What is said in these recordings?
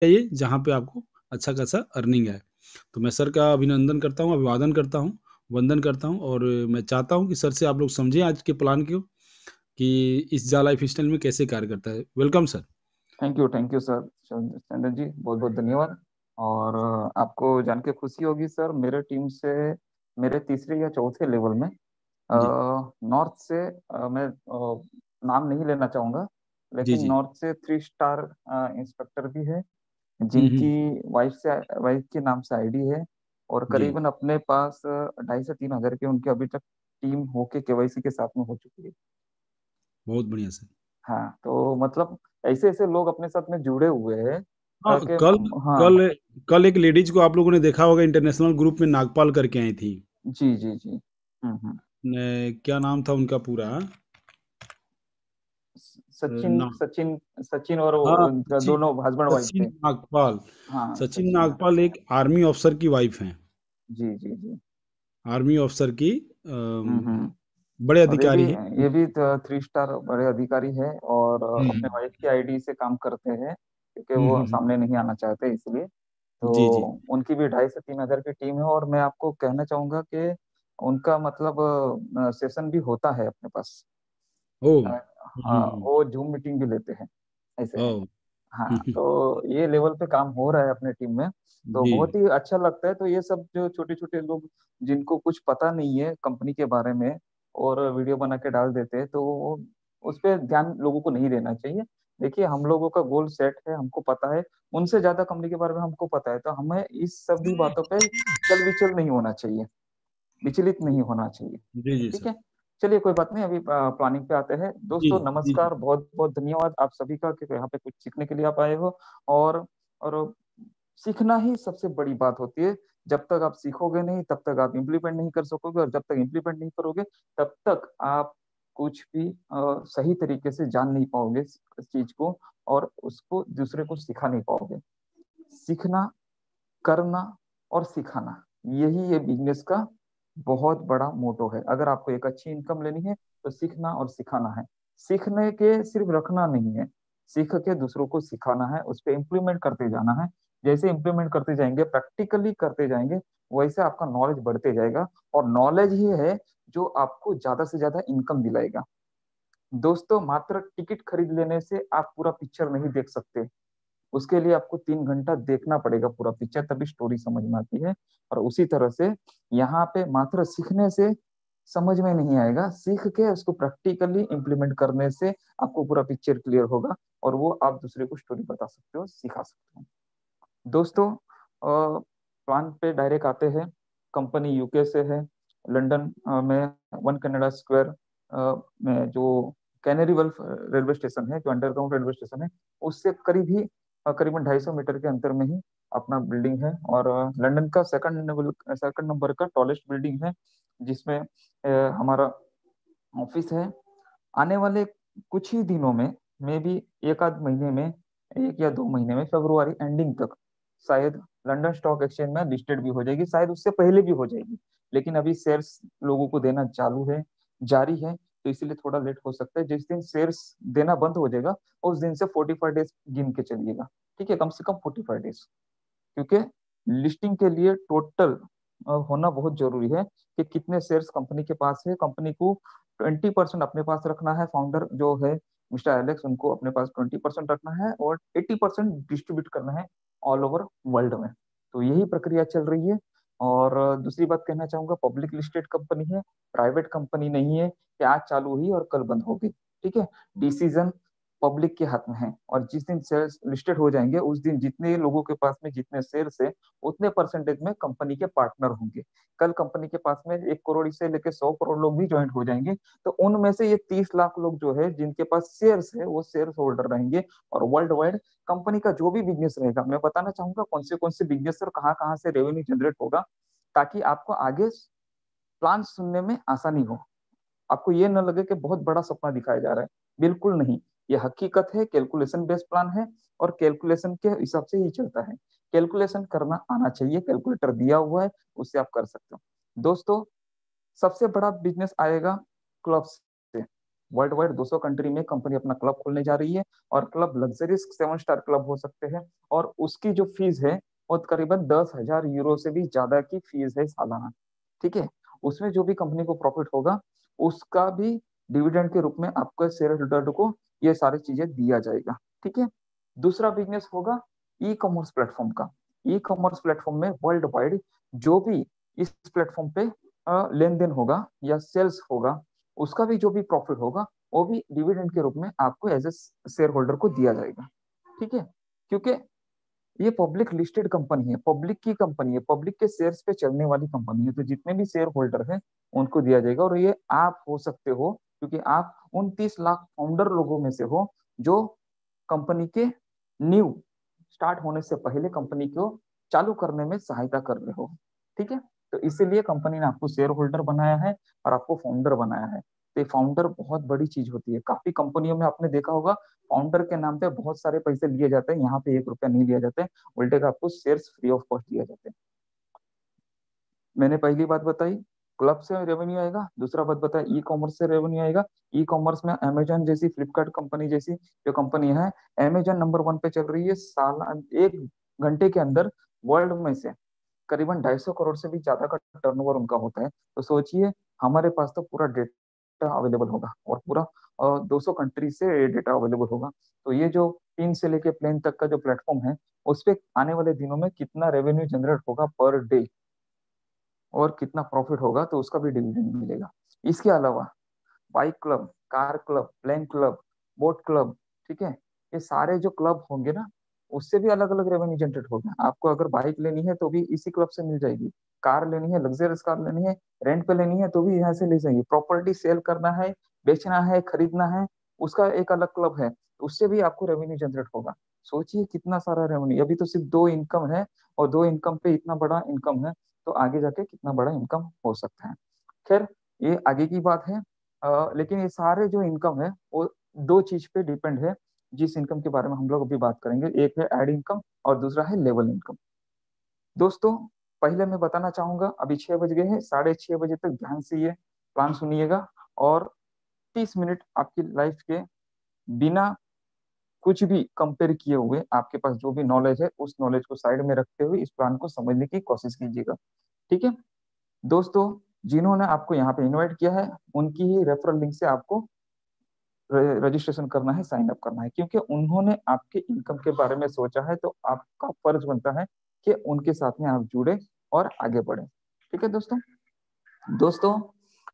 चाहिए जहाँ पे आपको अच्छा खासा अर्निंग है। तो मैं सर का अभिनंदन करता हूँ, अभिवादन करता हूँ, वंदन करता हूँ और मैं चाहता हूँ कि सर से आप लोग समझें आज के प्लान को कि इस जा लाइफ़स्टाइल में कैसे कार्य करता है। Welcome sir. Thank you sir Chandan ji, बहुत बहुत धन्यवाद। और आपको जान के खुशी होगी सर, मेरे टीम से मेरे तीसरे या चौथे लेवल में जी। नॉर्थ से मैं नाम नहीं लेना चाहूँगा, जी, लेकिन जी। नॉर्थ से 3 स्टार इंस्पेक्टर भी है, हुँ, जिनकी हुँ। वाइफ के नाम से आईडी है। और जी, करीबन अपने पास 2,500 से 3,000 के उनके अभी तक टीम होके केवाईसी के साथ में हो चुकी है। बहुत बढ़िया सर। हाँ, तो मतलब ऐसे ऐसे लोग अपने साथ में जुड़े हुए हैं हाँ, कि कल हाँ। कल कल एक लेडीज़ को आप लोगों ने देखा होगा इंटरनेशनल ग्रुप में नागपाल करके आई थी। जी जी जी। हम्म। क्या नाम था उनका पूरा? सचिन ना सचिन सचिन और हाँ, उनका दोनों हस्बैंड वाइफ सचिन थे। नागपाल। हाँ, सचिन सचिन। नागपाल एक आर्मी ऑफिसर की वाइफ़ हैं। जी जी जी। आर्मी ऑफिसर की हम्म। बड़े और ये भी अधिकारी हैं। ये भी 3 स्टार बड़े अधिकारी है, और हुँ, अपने हुँ। वाइफ की आईडी से काम करते हैं, क्योंकि हुँ, वो हुँ, हुँ। सामने नहीं आना चाहते इसलिए। तो जी, जी। उनकी भी 2,500 से 3,000 की टीम है, और मैं आपको कहना चाहूंगा कि उनका मतलब सेशन भी होता है अपने पास। ओह! अ, हुँ, हुँ, हाँ, हुँ। वो जूम मीटिंग भी लेते हैं, ऐसे है। ओह! हाँ, तो ये लेवल पे काम हो रहा है अपने टीम में, तो जी। बहुत ही अच्छा लगता है। तो ये सब जो छोटे छोटे लोग जिनको कुछ पता नहीं है कंपनी के बारे में, और वीडियो बना के डाल देते हैं, तो उस पर ध्यान लोगों को नहीं देना चाहिए। देखिए, हम लोगों का गोल सेट है, हमको पता है, उनसे ज्यादा कंपनी के बारे में हमको पता है, तो हमें इस सभी बातों पे चल विचल नहीं होना चाहिए, विचलित नहीं होना चाहिए। जी, जी ठीक सर। है, चलिए कोई बात नहीं, अभी प्लानिंग पे आते हैं। जी, दोस्तों जी, जी। नमस्कार, बहुत बहुत धन्यवाद आप सभी का कि यहाँ पे कुछ सीखने के लिए आप आए हो। और सीखना ही सबसे बड़ी बात होती है। जब तक आप सीखोगे नहीं, तब तक आप इम्प्लीमेंट नहीं कर सकोगे, और जब तक इम्प्लीमेंट नहीं करोगे, तब तक आप कुछ भी सही तरीके से जान नहीं पाओगे इस चीज को, और उसको दूसरे को सिखा नहीं पाओगे। सीखना, करना और सिखाना, यही ये बिजनेस का बहुत बड़ा मोटो है। अगर आपको एक अच्छी इनकम लेनी है, तो सीखना और सिखाना है। सीखने के सिर्फ रखना नहीं है, सीख के दूसरों को सिखाना है, उस पर इम्प्लीमेंट करते जाना है। जैसे इम्प्लीमेंट करते जाएंगे, प्रैक्टिकली करते जाएंगे, वैसे आपका नॉलेज बढ़ते जाएगा। और नॉलेज ही है जो आपको ज्यादा से ज्यादा इनकम दिलाएगा। दोस्तों, मात्र टिकट खरीद लेने से आप पूरा पिक्चर नहीं देख सकते। उसके लिए आपको 3 घंटा देखना पड़ेगा पूरा पिक्चर, तभी स्टोरी समझ में आती है। और उसी तरह से यहाँ पे मात्र सीखने से समझ में नहीं आएगा, सीख के उसको प्रैक्टिकली इम्प्लीमेंट करने से आपको पूरा पिक्चर क्लियर होगा, और वो आप दूसरे को स्टोरी बता सकते हो, सिखा सकते हो। दोस्तों, प्लान पे डायरेक्ट आते हैं। कंपनी यूके से है, लंदन में वन कनाडा स्क्वायर में जो कैनरी वल्फ रेलवे स्टेशन है, जो अंडरग्राउंड रेलवे स्टेशन है, उससे करीबन 250 मीटर के अंतर में ही अपना बिल्डिंग है। और लंदन का सेकंड नंबर का टॉलेस्ट बिल्डिंग है, जिसमें हमारा ऑफिस है। आने वाले कुछ ही दिनों में, मे बी एक आध महीने में, 1 या 2 महीने में, फरवरी एंडिंग तक शायद लंदन स्टॉक एक्सचेंज में लिस्टेड भी हो जाएगी, शायद उससे पहले भी हो जाएगी। लेकिन अभी शेयर्स लोगों को देना चालू है, जारी है, तो इसीलिए थोड़ा लेट हो सकता है। जिस दिन शेयर्स देना बंद हो जाएगा, उस दिन से 45 डेज गिन के चलिएगा। ठीक है, कम से कम 45 डेज, क्योंकि लिस्टिंग के लिए टोटल होना बहुत जरूरी है कि कितने शेयर्स कंपनी के पास है। कंपनी को 20% अपने पास रखना है, फाउंडर जो है मिस्टर एलेक्स, उनको अपने पास 20% रखना है, और 80% डिस्ट्रीब्यूट करना है ऑल ओवर वर्ल्ड में। तो यही प्रक्रिया चल रही है। और दूसरी बात कहना चाहूंगा, पब्लिक लिस्टेड कंपनी है, प्राइवेट कंपनी नहीं है कि आज चालू हुई और कल बंद होगी। ठीक है, डिसीजन पब्लिक के हाथ में है, और जिस दिन शेयर लिस्टेड हो जाएंगे, उस दिन जितने लोगों के पास में जितने शेयर है, उतने परसेंटेज में कंपनी के पार्टनर होंगे। कल कंपनी के पास में 1 करोड़ से लेकर 100 करोड़ लोग भी ज्वाइन हो जाएंगे, तो उनमें से ये 30 लाख लोग जो है, जिनके पास शेयर्स है, वो शेयर होल्डर रहेंगे। और वर्ल्ड वाइड कंपनी का जो भी बिजनेस रहेगा, मैं बताना चाहूंगा कौन से बिजनेस और कहाँ से रेवेन्यू जनरेट होगा, ताकि आपको आगे प्लान सुनने में आसानी हो। आपको ये न लगे कि बहुत बड़ा सपना दिखाया जा रहा है, बिल्कुल नहीं। ये हकीकत है, कैलकुलेशन बेस्ड प्लान है, और कैलकुलेशन के हिसाब से ही चलता है। कैलकुलेशन करना आना चाहिए, कैलकुलेटर दिया हुआ है, उससे आप कर सकते हो। दोस्तों, सबसे बड़ा बिजनेस आएगा क्लब से। वर्ल्ड वाइड 200 कंट्री में कंपनी अपना क्लब खोलने जा रही है, और क्लब लग्जरियस 7 स्टार क्लब हो सकते हैं, और उसकी जो फीस है वो करीबन 10,000 यूरो से भी ज्यादा की फीस है सालाना। ठीक है, उसमें जो भी कंपनी को प्रॉफिट होगा उसका भी डिविडेंड के रूप में आपको शेयर होल्डर को ये सारी चीजें दिया जाएगा। ठीक है, दूसरा बिजनेस होगा ई कॉमर्स प्लेटफॉर्म का। ई कॉमर्स प्लेटफॉर्म में वर्ल्ड वाइड जो भी इस प्लेटफॉर्म पे लेन देन होगा या सेल्स होगा, उसका भी जो भी प्रॉफिट होगा वो भी डिविडेंड के रूप में आपको एज ए शेयर होल्डर को दिया जाएगा। ठीक है, क्योंकि ये पब्लिक लिस्टेड कंपनी है, पब्लिक की कंपनी है, पब्लिक के शेयर्स पे चलने वाली कंपनी है, तो जितने भी शेयर होल्डर हैं उनको दिया जाएगा। और ये आप हो सकते हो, क्योंकि आप 29 लाख फाउंडर लोगों में से हो जो कंपनी के न्यू स्टार्ट होने से पहले कंपनी को चालू करने में सहायता कर रहे हो। ठीक है, तो इसीलिए कंपनी ने आपको शेयर होल्डर बनाया है और आपको फाउंडर बनाया है। तो फाउंडर बहुत बड़ी चीज होती है। काफी कंपनियों में आपने देखा होगा फाउंडर के नाम पे बहुत सारे पैसे लिए जाते हैं, यहाँ पे 1 रुपया नहीं लिया जाता है, उल्टे का आपको शेयर्स फ्री ऑफ कॉस्ट दिया जाते हैं। मैंने पहली बात बताई क्लब से रेवेन्यू आएगा, दूसरा बात बताया ई कॉमर्स से रेवेन्यू आएगा। ई कॉमर्स में अमेजन जैसी, फ्लिपकार्ट कंपनी जैसी जो कंपनी है, अमेजन नंबर 1 पे चल रही है। साल 1 घंटे के अंदर वर्ल्ड में से करीबन 250 करोड़ से भी ज्यादा का टर्नओवर उनका होता है। तो सोचिए हमारे पास तो पूरा डेटा अवेलेबल होगा, और पूरा 200 कंट्री से डेटा अवेलेबल होगा। तो ये जो पिन से लेके प्लेन तक का जो प्लेटफॉर्म है, उस पे आने वाले दिनों में कितना रेवेन्यू जनरेट होगा पर डे और कितना प्रॉफिट होगा, तो उसका भी डिविडेंड मिलेगा। इसके अलावा bike club, car club, plane club, boat club, ठीक है, ये सारे जो क्लब होंगे ना, उससे भी अलग अलग रेवेन्यू जनरेट होगा। आपको अगर बाइक लेनी है तो भी इसी क्लब से मिल जाएगी, कार लेनी है, लग्जरियस कार लेनी है, रेंट पे लेनी है तो भी यहाँ से ले जाएंगे, प्रॉपर्टी सेल करना है, बेचना है, खरीदना है, उसका एक अलग क्लब है, उससे भी आपको रेवेन्यू जनरेट होगा। सोचिए कितना सारा रेवेन्यू, अभी तो सिर्फ 2 इनकम है, और 2 इनकम पे इतना बड़ा इनकम है, तो आगे जाके कितना बड़ा इनकम हो सकता है। खैर, ये आगे की बात है। लेकिन ये सारे जो इनकम है वो 2 चीज पे डिपेंड है, जिस इनकम के बारे में हम लोग अभी बात करेंगे। एक है एड इनकम और दूसरा है लेवल इनकम। दोस्तों, पहले मैं बताना चाहूंगा, अभी 6 बज गए हैं, 6:30 बजे तक ध्यान से ये प्लान सुनिएगा, और 30 मिनट आपकी लाइफ के बिना कुछ भी कंपेयर किए हुए आपके पास जो भी नॉलेज है उस नॉलेज को साइड में रखते हुए इस प्लान को समझने की कोशिश कीजिएगा। ठीक है दोस्तों, जिन्होंने आपको यहाँ पे इनवाइट किया है उनकी ही रेफरल लिंक से आपको रजिस्ट्रेशन करना है, साइन अप करना है, क्योंकि उन्होंने आपके इनकम के बारे में सोचा है, तो आपका फर्ज बनता है कि उनके साथ में आप जुड़े और आगे बढ़े। ठीक है दोस्तों, दोस्तों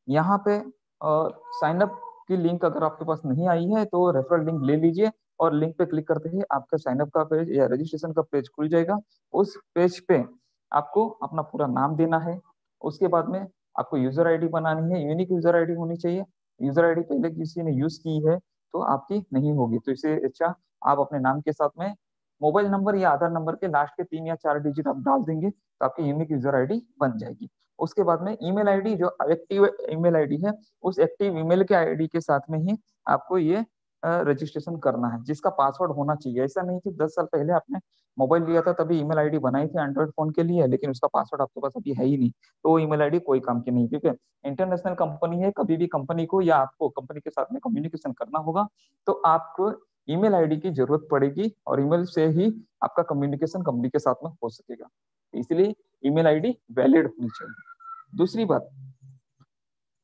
यहाँ पे साइन अप की लिंक अगर आपके पास नहीं आई है तो रेफरल लिंक ले लीजिए, और लिंक पे क्लिक करते ही आपका साइन अप का पेज या रजिस्ट्रेशन का पेज खुल जाएगा। उस पेज पे आपको अपना पूरा नाम देना है, उसके बाद में आपको यूजर आईडी बनानी है, यूनिक यूजर आईडी होनी चाहिए। यूजर आईडी पहले किसी ने यूज की है तो आपकी नहीं होगी, तो इसे अच्छा आप अपने नाम के साथ में मोबाइल नंबर या आधार नंबर के लास्ट के 3 या 4 डिजिट आप डाल देंगे तो आपकी यूनिक यूजर आईडी बन जाएगी। उसके बाद में ईमेल आईडी, जो एक्टिव ईमेल आईडी है, उस एक्टिव ईमेल के आईडी के साथ में ही आपको ये रजिस्ट्रेशन करना है, जिसका पासवर्ड होना चाहिए। ऐसा नहीं कि 10 साल पहले आपने मोबाइल लिया था तभी ईमेल आईडी बनाई थी एंड्रॉइड फोन के लिए, लेकिन उसका पासवर्ड आपके पास अभी है ही नहीं, तो वो ईमेल आईडी कोई काम की नहीं, क्योंकि इंटरनेशनल कंपनी है। कभी भी कंपनी को या आपको कंपनी के साथ में कम्युनिकेशन करना होगा तो आपको ईमेल आईडी की जरूरत पड़ेगी, और ईमेल से ही आपका कम्युनिकेशन कंपनी के साथ में हो सकेगा। इसलिए ईमेल आईडी वैलिड होनी चाहिए। दूसरी बात,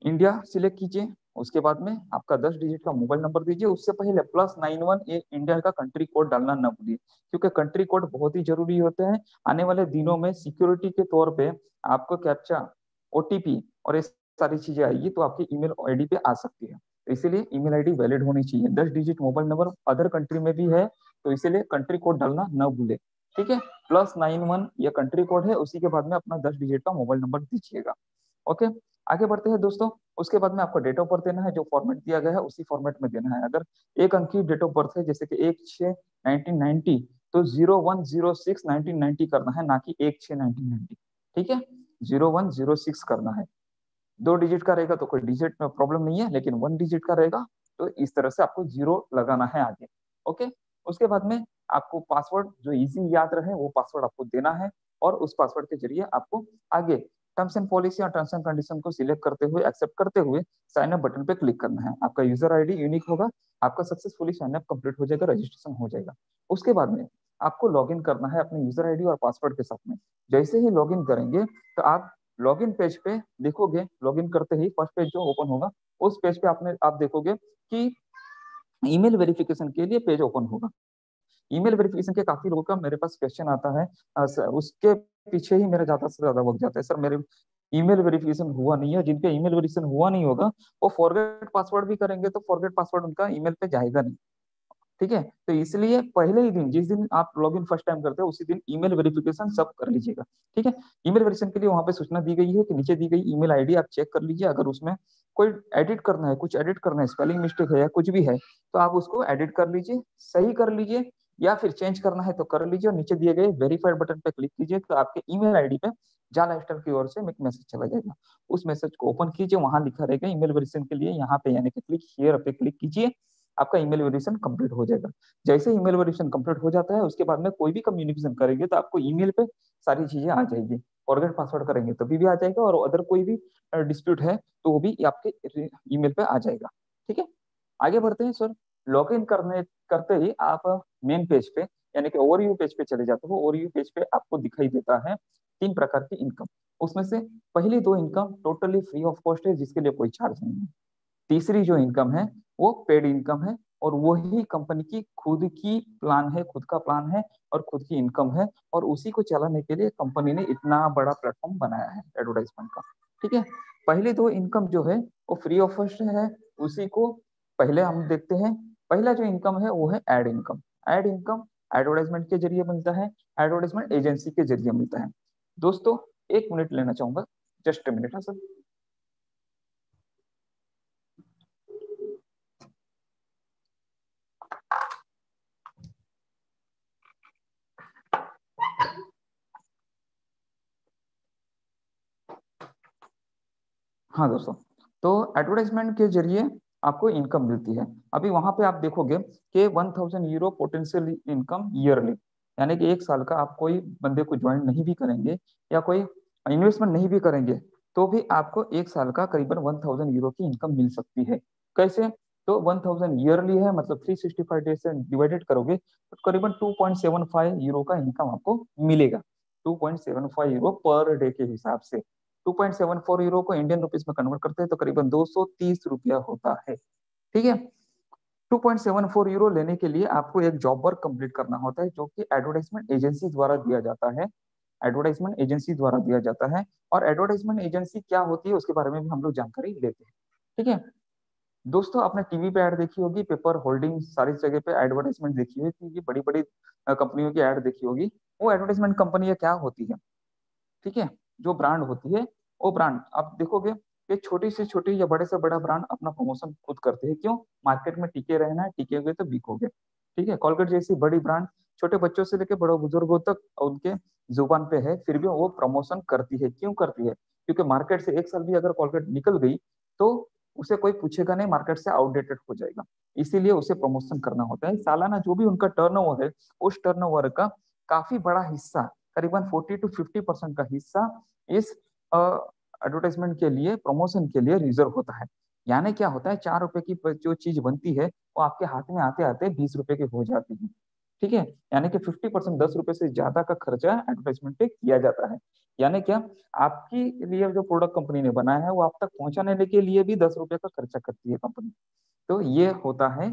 इंडिया सिलेक्ट कीजिए, उसके बाद में आपका 10 डिजिट का मोबाइल नंबर दीजिए, उससे पहले +91 ये इंडिया का कंट्री कोड डालना न भूलिए, क्योंकि कंट्री कोड बहुत ही जरूरी होते हैं। आने वाले दिनों में सिक्योरिटी के तौर पे आपको कैप्चा, ओटीपी और ये सारी चीजें आएगी, तो आपकी ईमेल आईडी पे आ सकती है, तो इसीलिए ईमेल आईडी वैलिड होनी चाहिए। 10 digit mobile number other country में भी है, तो इसीलिए कंट्री कोड डालना न भूले। ठीक है, +91 ये कंट्री कोड है, उसी के बाद में अपना 10 डिजिट का मोबाइल नंबर दीजिएगा। ओके, आगे बढ़ते हैं दोस्तों। उसके बाद में आपको डेट ऑफ बर्थ देना है, जो फॉर्मेट दिया गया है उसी फॉर्मेट में देना है। अगर एक अंक की डेट ऑफ बर्थ है, जैसे कि 1/6/1990, तो 0106/1990 करना है, ना कि 1/6/1990। ठीक है, 0106 करना है। 2 डिजिट का रहेगा तो कोई डिजिट में प्रॉब्लम नहीं है, लेकिन 1 डिजिट का रहेगा तो इस तरह से आपको 0 लगाना है आगे। ओके, उसके बाद में आपको पासवर्ड जो इजी याद रहे वो पासवर्ड आपको देना है, और उस पासवर्ड के जरिए आपको आगे टर्म्स एंड पॉलिसी और टर्म्स एंड कंडीशन को सिलेक्ट करते हुए, एक्सेप्ट करते हुए साइन अप बटन पे क्लिक करना है। आपका यूजर आईडी यूनिक होगा, आपका सक्सेसफुली साइन अप कंप्लीट हो जाएगा, रजिस्ट्रेशन हो जाएगा। उसके बाद में आपको लॉगिन करना है अपने यूजर आईडी और पासवर्ड के साथ में। जैसे ही लॉगिन करेंगे तो आप लॉगिन पेज पे देखोगे, लॉगिन करते ही फर्स्ट पेज जो ओपन होगा, उस पेज पे आप देखोगे कि ईमेल वेरिफिकेशन के लिए पेज ओपन होगा। ईमेल वेरिफिकेशन के काफी लोगों का मेरे पास क्वेश्चन आता है, सर उसके पीछे ही मेरा ज्यादा से ज्यादा वक्त जाता है, सर मेरे ईमेल वेरिफिकेशन हुआ नहीं है। जिनके ईमेल वेरिफिकेशन हुआ नहीं होगा वो फॉरगेट पासवर्ड भी करेंगे तो फॉरगेट पासवर्ड उनका ईमेल पे जाएगा नहीं। ठीक है, तो इसलिए पहले ही दिन, जिस दिन आप लॉगिन फर्स्ट टाइम करते हो उसी दिन ईमेल वेरिफिकेशन सब कर लीजिएगा। ठीक है, ईमेल वेरिफिकेशन के लिए वहां पे सूचना दी गई है कि नीचे दी गई ईमेल आईडी आप चेक कर लीजिए। अगर उसमें कोई एडिट करना है, कुछ एडिट करना है, स्पेलिंग मिस्टेक है या कुछ भी है, तो आप उसको एडिट कर लीजिए, सही कर लीजिए, या फिर चेंज करना है तो कर लीजिए और नीचे दिए गए वेरीफाइड बटन पे क्लिक कीजिए तो आपके ईमेल आईडी पे जाला स्टार की ओर से एक मैसेज चला जाएगा। उस मैसेज को ओपन कीजिए, वहां लिखा रहेगा ईमेल वेरिफिकेशन के लिए यहाँ पे यानी कि क्लिक हियर पे क्लिक कीजिए, आपका ईमेल वेरिफिकेशन कंप्लीट हो जाएगा। जैसे ईमेल वेरिफिकेशन कंप्लीट हो जाता है उसके बाद में कोई भी कम्युनिकेशन करेंगे तो आपको ईमेल पे सारी चीजें आ जाएगी। फॉरगेट पासवर्ड करेंगे तभी भी आ जाएगा, और अदर कोई भी डिस्प्यूट है तो वो भी आपके ईमेल पे आ जाएगा। ठीक है, आगे बढ़ते हैं सर। लॉग इन करने करते ही आप मेन पेज पे यानी कि ओवरव्यू पेज पे चले जाते हो। ओवरव्यू पेज पे आपको दिखाई देता है 3 प्रकार की इनकम। उसमें से पहली 2 income totally free of cost है, जिसके लिए कोई चार्ज नहीं है। तीसरी जो इनकम है वो पेड इनकम है, और वही कंपनी की खुद की प्लान है, खुद का प्लान है और खुद की इनकम है, और उसी को चलाने के लिए कंपनी ने इतना बड़ा प्लेटफॉर्म बनाया है एडवर्टाइजमेंट का। ठीक है, पहले 2 इनकम जो है वो फ्री ऑफ कॉस्ट है, उसी को पहले हम देखते हैं। पहला जो इनकम है वो है ad income. Ad income advertisement के जरिए मिलता है, एडवर्टाइजमेंट एजेंसी के जरिए मिलता है। दोस्तों 1 मिनट लेना चाहूंगा, जस्ट अ मिनट। हाँ सर। हाँ दोस्तों, तो एडवर्टाइजमेंट के जरिए आपको इनकम मिलती है। अभी वहां पे आप देखोगे कि 1000 यूरो पोटेंशियल इनकम ईयरली, यानी कि 1 साल का आप कोई बंदे को ज्वाइन नहीं भी करेंगे या कोई इन्वेस्टमेंट नहीं भी करेंगे तो भी आपको 1 साल का करीबन 1000 यूरो की इनकम मिल सकती है। कैसे? तो 1000 ईयरली है, मतलब 365 डेज से डिवाइडेड करोगे तो करीबन 2.75 यूरो का इनकम आपको मिलेगा। 2.75 यूरो पर डे के हिसाब से। 2.74 यूरो को इंडियन रुपीज में कन्वर्ट करते हैं तो करीबन 230 रुपया होता है। ठीक है, 2.74 यूरो लेने के लिए आपको एक जॉब वर्क कंप्लीट करना होता है जो कि एडवर्टाइजमेंट एजेंसी द्वारा दिया जाता है। एडवर्टाइजमेंट एजेंसी द्वारा दिया जाता है, और एडवर्टाइजमेंट एजेंसी क्या होती है उसके बारे में भी हम लोग जानकारी लेते हैं। ठीक है दोस्तों, आपने टीवी पे ऐड देखी होगी, पेपर होल्डिंग सारी जगह पे एडवर्टाइजमेंट देखी होगी, बड़ी बड़ी कंपनियों की ऐड देखी होगी। वो एडवर्टाइजमेंट कंपनी क्या होती है? ठीक है, जो ब्रांड होती है वो ब्रांड आप देखोगे कि छोटी से छोटी या बड़े से बड़ा ब्रांड अपना प्रमोशन खुद करते हैं। क्यों? मार्केट में टिके रहना है, टिके हुए तो बिकोगे। ठीक है, कॉलगेट जैसी बड़ी ब्रांड छोटे बच्चों से लेकर बड़े बुजुर्गों तक उनके जुबान पे है, फिर भी वो प्रमोशन करती है। क्यों करती है? क्योंकि मार्केट से 1 साल भी अगर कॉलगेट निकल गई तो उसे कोई पूछेगा नहीं, मार्केट से आउटडेटेड हो जाएगा। इसीलिए उसे प्रमोशन करना होता है। सालाना जो भी उनका टर्नओवर है उस टर्नओवर का काफी बड़ा हिस्सा, करीबन 40 to 50% का हिस्सा इस एडवर्टाइजमेंट के लिए, प्रमोशन के लिए रिजर्व होता है। यानी क्या होता है, 4 रुपए की जो चीज बनती है वो आपके हाथ में आते आते 20 रुपए की हो जाती है। ठीक है, यानी कि 50%, 10 रुपए से ज्यादा का खर्चा एडवर्टाइजमेंट पे किया जाता है। यानी क्या, आपके लिए जो प्रोडक्ट कंपनी ने बनाया है वो आप तक पहुंचाने के लिए भी 10 रुपए का खर्चा करती है कंपनी। तो ये होता है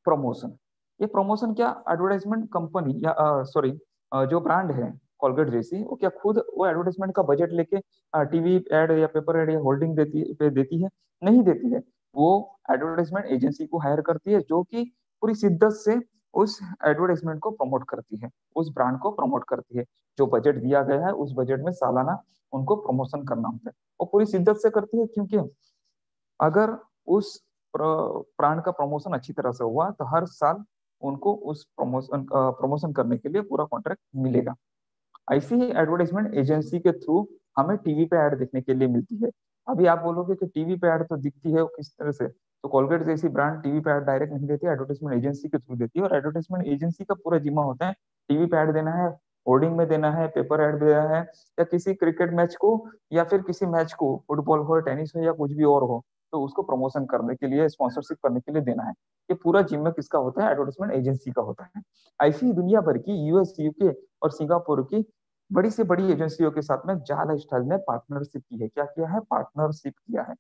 प्रमोशन। ये प्रमोशन क्या, एडवर्टाइजमेंट कंपनी या सॉरी जो ब्रांड है कॉलगेट जैसी, वो क्या खुद वो एडवर्टाइजमेंट का बजट लेके टीवी एड या पेपर एड या होल्डिंग देती है? नहीं देती है। वो एडवर्टाइजमेंट एजेंसी को हायर करती है जो कि पूरी शिद्दत से उस एडवर्टाइजमेंट को प्रमोट करती है, उस ब्रांड को प्रमोट करती है। जो बजट दिया गया है उस बजट में सालाना उनको प्रमोशन करना होता है। वो पूरी शिद्दत से करती है, क्योंकि अगर उस ब्रांड का प्रमोशन अच्छी तरह से हुआ तो हर साल उनको उस प्रमोशन करने के लिए पूरा कॉन्ट्रैक्ट मिलेगा। ऐसी ही एडवर्टाइजमेंट एजेंसी के थ्रू हमें टीवी पे ऐड देखने के लिए मिलती है। अभी आप बोलोगे कि टीवी पे ऐड तो दिखती है, वो किस तरह से? तो कोलगेट जैसी ब्रांड टीवी पे ऐड डायरेक्ट नहीं देती, एडवर्टाइजमेंट एजेंसी के थ्रू देती है, और एडवर्टाइजमेंट एजेंसी का पूरा जिम्मा होता है टीवी पे ऐड देना है, होर्डिंग में देना है, पेपर ऐड देना है, या किसी क्रिकेट मैच को या फिर किसी मैच को, फुटबॉल हो, टेनिस हो या कुछ भी और हो, तो उसको प्रमोशन करने के लिए, स्पॉन्सरशिप करने के लिए देना है। ये पूरा जिम्मा किसका होता है? एडवर्टाइजमेंट एजेंसी का होता है। ऐसी दुनिया भर की यूएस, यूके और सिंगापुर की बड़ी से बड़ी एजेंसियों के साथ में जाला स्टाइल ने पार्टनरशिप की है। क्या किया है? पार्टनरशिप किया है।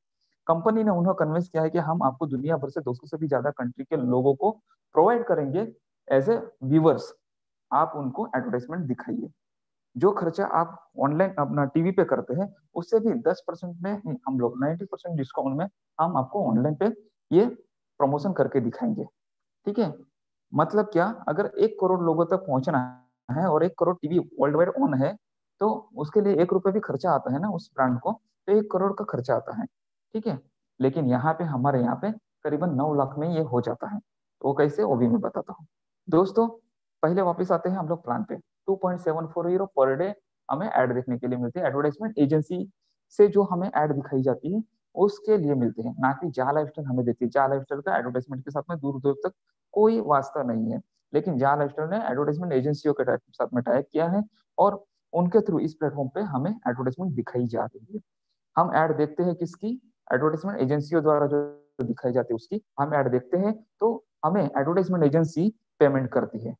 कंपनी ने उन्हें कन्विंस किया है कि हम आपको दुनिया भर से 200 से भी ज्यादा कंट्री के लोगों को प्रोवाइड करेंगे एज ए व्यूवर्स। आप उनको एडवर्टाइजमेंट दिखाइए। जो खर्चा आप ऑनलाइन अपना टीवी पे करते हैं, उससे भी 10% में हम लोग 90% डिस्काउंट में हम आपको ऑनलाइन पे ये प्रमोशन करके दिखाएंगे। ठीक है? मतलब क्या? अगर 1 करोड़ लोगों तक पहुंचना है और 1 crore TV world wide on है, तो उसके लिए 1 रुपए भी खर्चा आता है ना उस ब्रांड को, तो 1 करोड़ का खर्चा आता है। ठीक है? लेकिन यहाँ पे हमारे यहाँ पे करीबन 9 लाख में ये हो जाता है। तो वो कैसे, वो भी मैं बताता हूँ। दोस्तों, पहले वापस आते हैं हम लोग प्लान पे। 2.74 यूरो पर डे हमें ऐड देखने के लिए मिलती है। एडवर्टाइजमेंट एजेंसी से जो हमें ऐड दिखाई जाती है उसके लिए मिलते हैं, ना कि जा लाइफस्टाइल हमें देती है। जा लाइफस्टाइल का एडवर्टाइजमेंट के साथ में दूर दूर तक कोई वास्ता नहीं है। लेकिन जा लाइफस्टाइल ने एडवर्टाइजमेंट एजेंसियों के साथ में टाइप किया है, और उनके थ्रू इस प्लेटफॉर्म पे हमें एडवर्टाइजमेंट दिखाई जा रही है। हम ऐड देखते हैं किसकी? एडवर्टाइजमेंट एजेंसियों द्वारा जो दिखाई जाती है उसकी हम ऐड देखते हैं, तो हमें एडवर्टाइजमेंट एजेंसी पेमेंट करती है।